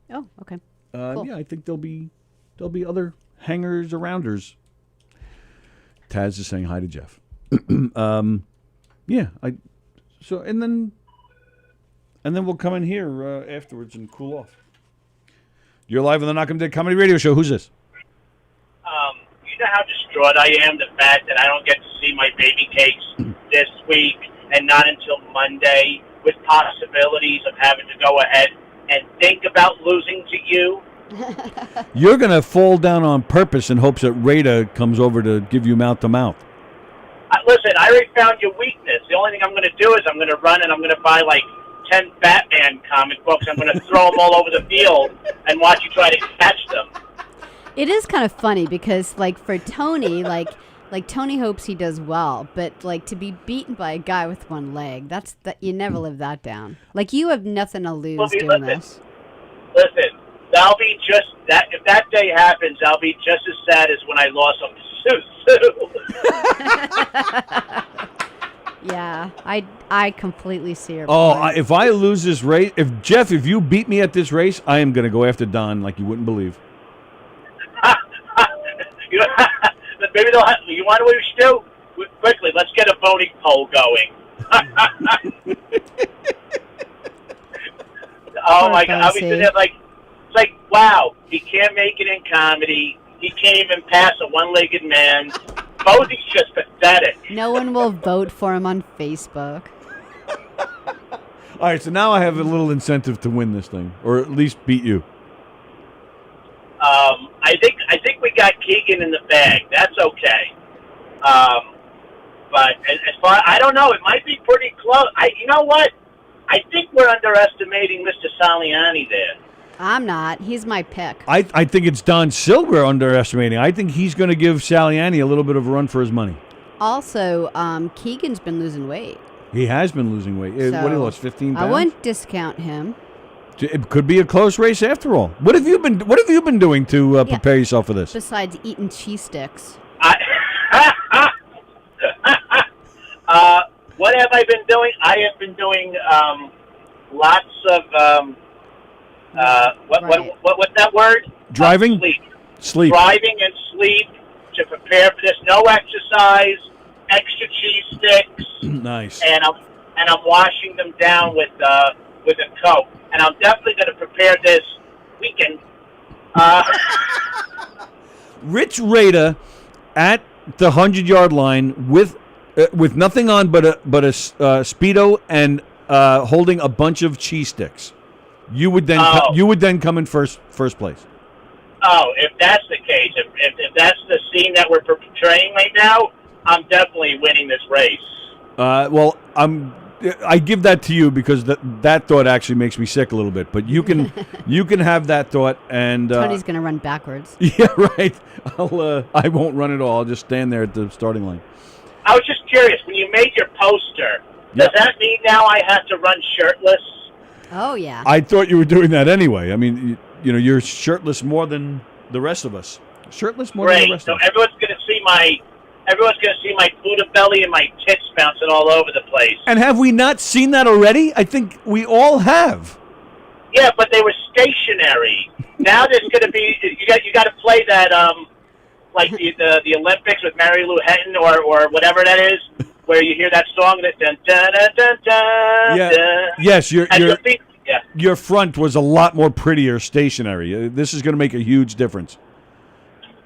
Oh, okay. Cool. Yeah, I think there'll be other hangers arounders. Taz is saying hi to Jeff. Yeah, and then we'll come in here afterwards and cool off. You're live on the Knockem Dead Comedy Radio Show. Who's this? You know how distraught I am the fact that I don't get to see my baby cakes this week and not until Monday, with possibilities of having to go ahead and think about losing to you. You're going to fall down on purpose in hopes that Rada comes over to give you mouth to mouth. Listen, I already found your weakness. The only thing I'm going to do is I'm going to run and I'm going to buy like 10 Batman comic books. I'm going to throw them all over the field and watch you try to catch them. It is kind of funny because, like, for Tony, like Tony hopes he does well, but like to be beaten by a guy with one leg, that you never live that down. Like, you have nothing to lose doing this. Listen, that'll be just that. If that day happens, I'll be just as sad as when I lost him to Sue. Yeah, I completely see your point. If I lose this race, if you beat me at this race, I am going to go after Don like you wouldn't believe. Maybe you want to know what we should do? Quickly, let's get a voting poll going. Oh my God! I'll be sitting there like, it's like, wow, he can't make it in comedy. He can't even pass a one-legged man. Posey's just pathetic. No one will vote for him on Facebook. All right, so now I have a little incentive to win this thing, or at least beat you. I think we got Keegan in the bag. That's okay. but as far, I don't know. It might be pretty close. You know what? I think we're underestimating Mr. Saliani there. I'm not. He's my pick. I think it's Don Silver underestimating. I think he's going to give Saliani a little bit of a run for his money. Also, Keegan's been losing weight. He has been losing weight. So What, he lost 15 pounds? I wouldn't discount him. It could be a close race after all. What have you been doing to prepare yourself for this? Besides eating cheese sticks. What have I been doing? I have been doing lots of what's that word? Driving? Sleep. Driving and sleep to prepare for this. No exercise, extra cheese sticks. Nice. And I'm washing them down with a Coke. And I'm definitely going to prepare this weekend. Rich Rada at the 100-yard line with nothing on but a Speedo and holding a bunch of cheese sticks. You would then come in first place. Oh, if that's the case, if that's the scene that we're portraying right now, I'm definitely winning this race. Well, I give that to you because that thought actually makes me sick a little bit. But you can have that thought, and Tony's going to run backwards. Yeah, right. I won't run at all. I'll just stand there at the starting line. I was just curious, when you made your poster, does that mean now I have to run shirtless? Oh yeah. I thought you were doing that anyway. I mean, you're shirtless more than the rest of us. Shirtless more than the rest of us. So everyone's going to see my Buddha belly and my tits bouncing all over the place. And have we not seen that already? I think we all have. Yeah, but they were stationary. Now there's going to be you got to play that like the Olympics with Mary Lou Retton or whatever that is, where you hear that song that dun dun dun dun dun. Yeah. Dun. Yes, Yeah. Your front was a lot more prettier stationary. This is going to make a huge difference.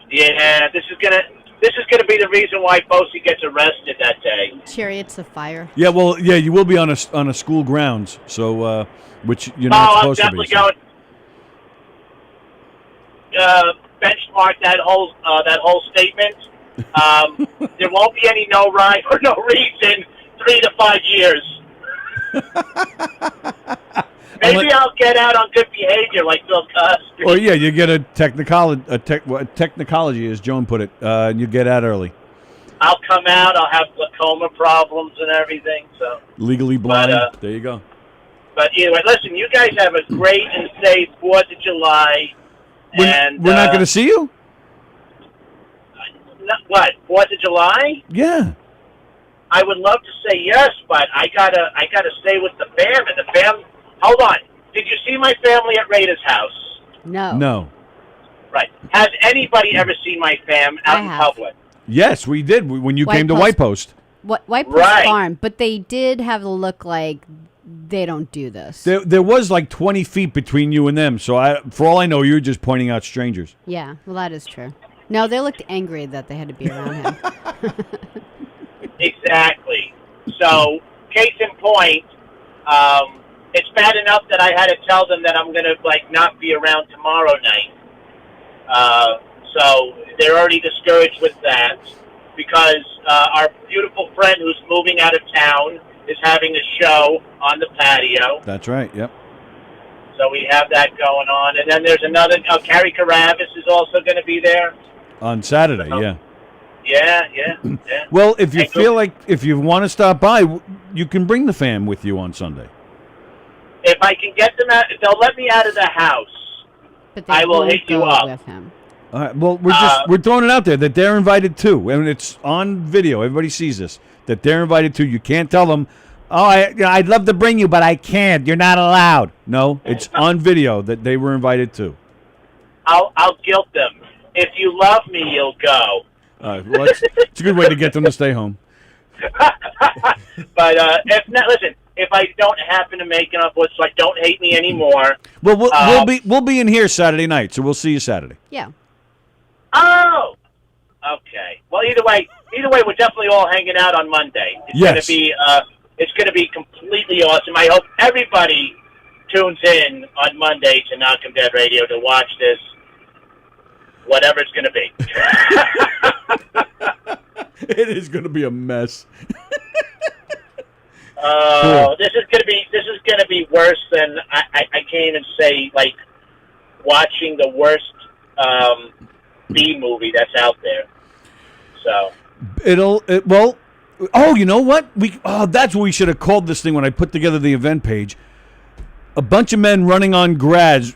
Yeah, this is gonna be the reason why Bosie gets arrested that day. Chariots of Fire. Yeah, well, yeah, you will be on a school grounds, so which you're not supposed to be. I'm definitely going. Benchmark that whole statement. There won't be any no rhyme or no reason 3 to 5 years. Maybe I'll get out on good behavior like Bill Cosby. Or yeah, you get a technicology, as Joan put it. You get out early. I'll come out. I'll have glaucoma problems and everything. So legally blind. There you go. But either way, listen. You guys have a great and safe 4th of July. We're not going to see you. What, 4th of July? Yeah. I would love to say yes, but I gotta stay with the fam. And the fam. Hold on. Did you see my family at Rada's house? No. No. Right. Has anybody ever seen my fam out in public? Yes, we did when you came to White Post. White Post Farm, but they did have a look like they don't do this. There was like 20 feet between you and them, so for all I know, you were just pointing out strangers. Yeah, well, that is true. No, they looked angry that they had to be around him. Exactly. So, case in point, it's bad enough that I had to tell them that I'm going to not be around tomorrow night. So they're already discouraged with that because our beautiful friend who's moving out of town is having a show on the patio. That's right. Yep. So we have that going on, and then there's another. Carrie Karavis is also going to be there on Saturday. Yeah. Yeah. Well, if you feel like if you want to stop by, you can bring the fam with you on Sunday. If I can get them out, if they'll let me out of the house, I will hit you up. With him. All right. Well, we're throwing it out there that they're invited too, and it's on video. Everybody sees this. That they're invited too. You can't tell them, "Oh, I'd love to bring you, but I can't. You're not allowed." No, it's on video that they were invited too. I'll guilt them. If you love me, you'll go. Well, it's a good way to get them to stay home. But if not, listen. If I don't happen to make it up, it's like don't hate me anymore. Well, we'll be in here Saturday night, so we'll see you Saturday. Yeah. Oh. Okay. Well, either way, we're definitely all hanging out on Monday. It's gonna be completely awesome. I hope everybody tunes in on Monday to Knockem Dead Radio to watch this, whatever it's gonna be. It is going to be a mess. This is gonna be worse than I can't even say, like, watching the worst B movie that's out there. So Well, oh, you know what? That's what we should have called this thing when I put together the event page. A bunch of men running on grads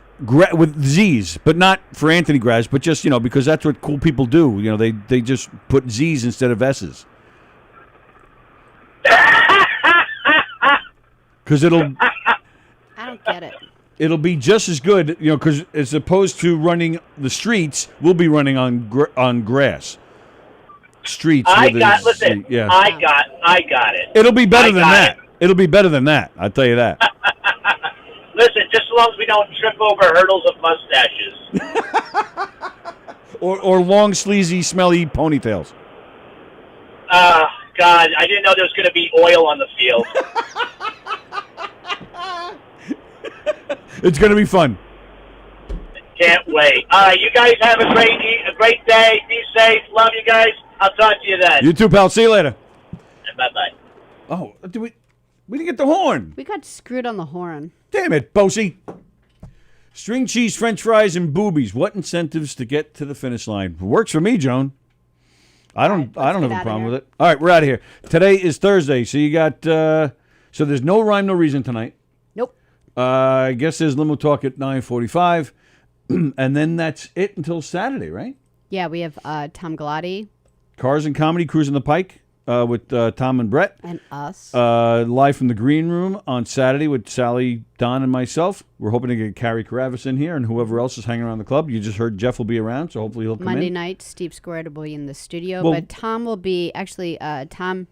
with Z's, but not for Anthony grads, but just, because that's what cool people do. They just put Z's instead of S's. Because I don't get it. It'll be just as good, because as opposed to running the streets, we'll be running on grass. Streets. I got it. It'll be better than that. It'll be better than that. I'll tell you that. Listen, just as long as we don't trip over hurdles of mustaches. or long, sleazy, smelly ponytails. God, I didn't know there was going to be oil on the field. It's going to be fun. Can't wait. All right, you guys have a great day. Be safe. Love you guys. I'll talk to you then. You too, pal. See you later. Bye-bye. Oh, we didn't get the horn. We got screwed on the horn. Damn it, Bosie. String cheese, French fries, and boobies. What incentives to get to the finish line? Works for me, Joan. I don't have a problem with it. All right, we're out of here. Today is Thursday, so you got so there's no rhyme, no reason tonight. Nope. I guess there's limo talk at 9:45, and then that's it until Saturday, right? Yeah, we have Tom Galati. Cars and Comedy cruising the Pike with Tom and Brett. And us. Live from the Green Room on Saturday with Sallie, Don, and myself. We're hoping to get Carrie Karavis in here and whoever else is hanging around the club. You just heard Jeff will be around, so hopefully he'll come Monday in. night, Steve Squared will be in the studio, Well, but Tom will be, actually, Tom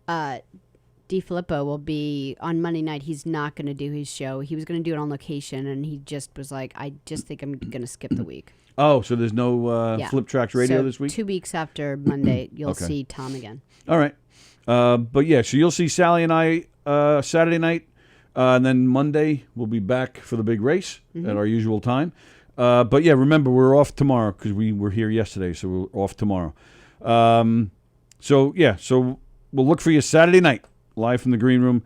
DiFilippo will be on Monday night. He's not going to do his show. He was going to do it on location, and he just was like, I just think I'm going to skip the week. Oh, so there's no Flip Tracks Radio So this week? 2 weeks after Monday, you'll Okay. see Tom again. All right. But yeah, so you'll see Sallie and I Saturday night, and then Monday we'll be back for the big race at our usual time. But yeah, remember, we're off tomorrow because we were here yesterday, so we're off tomorrow. So we'll look for you Saturday night, live from the Green Room.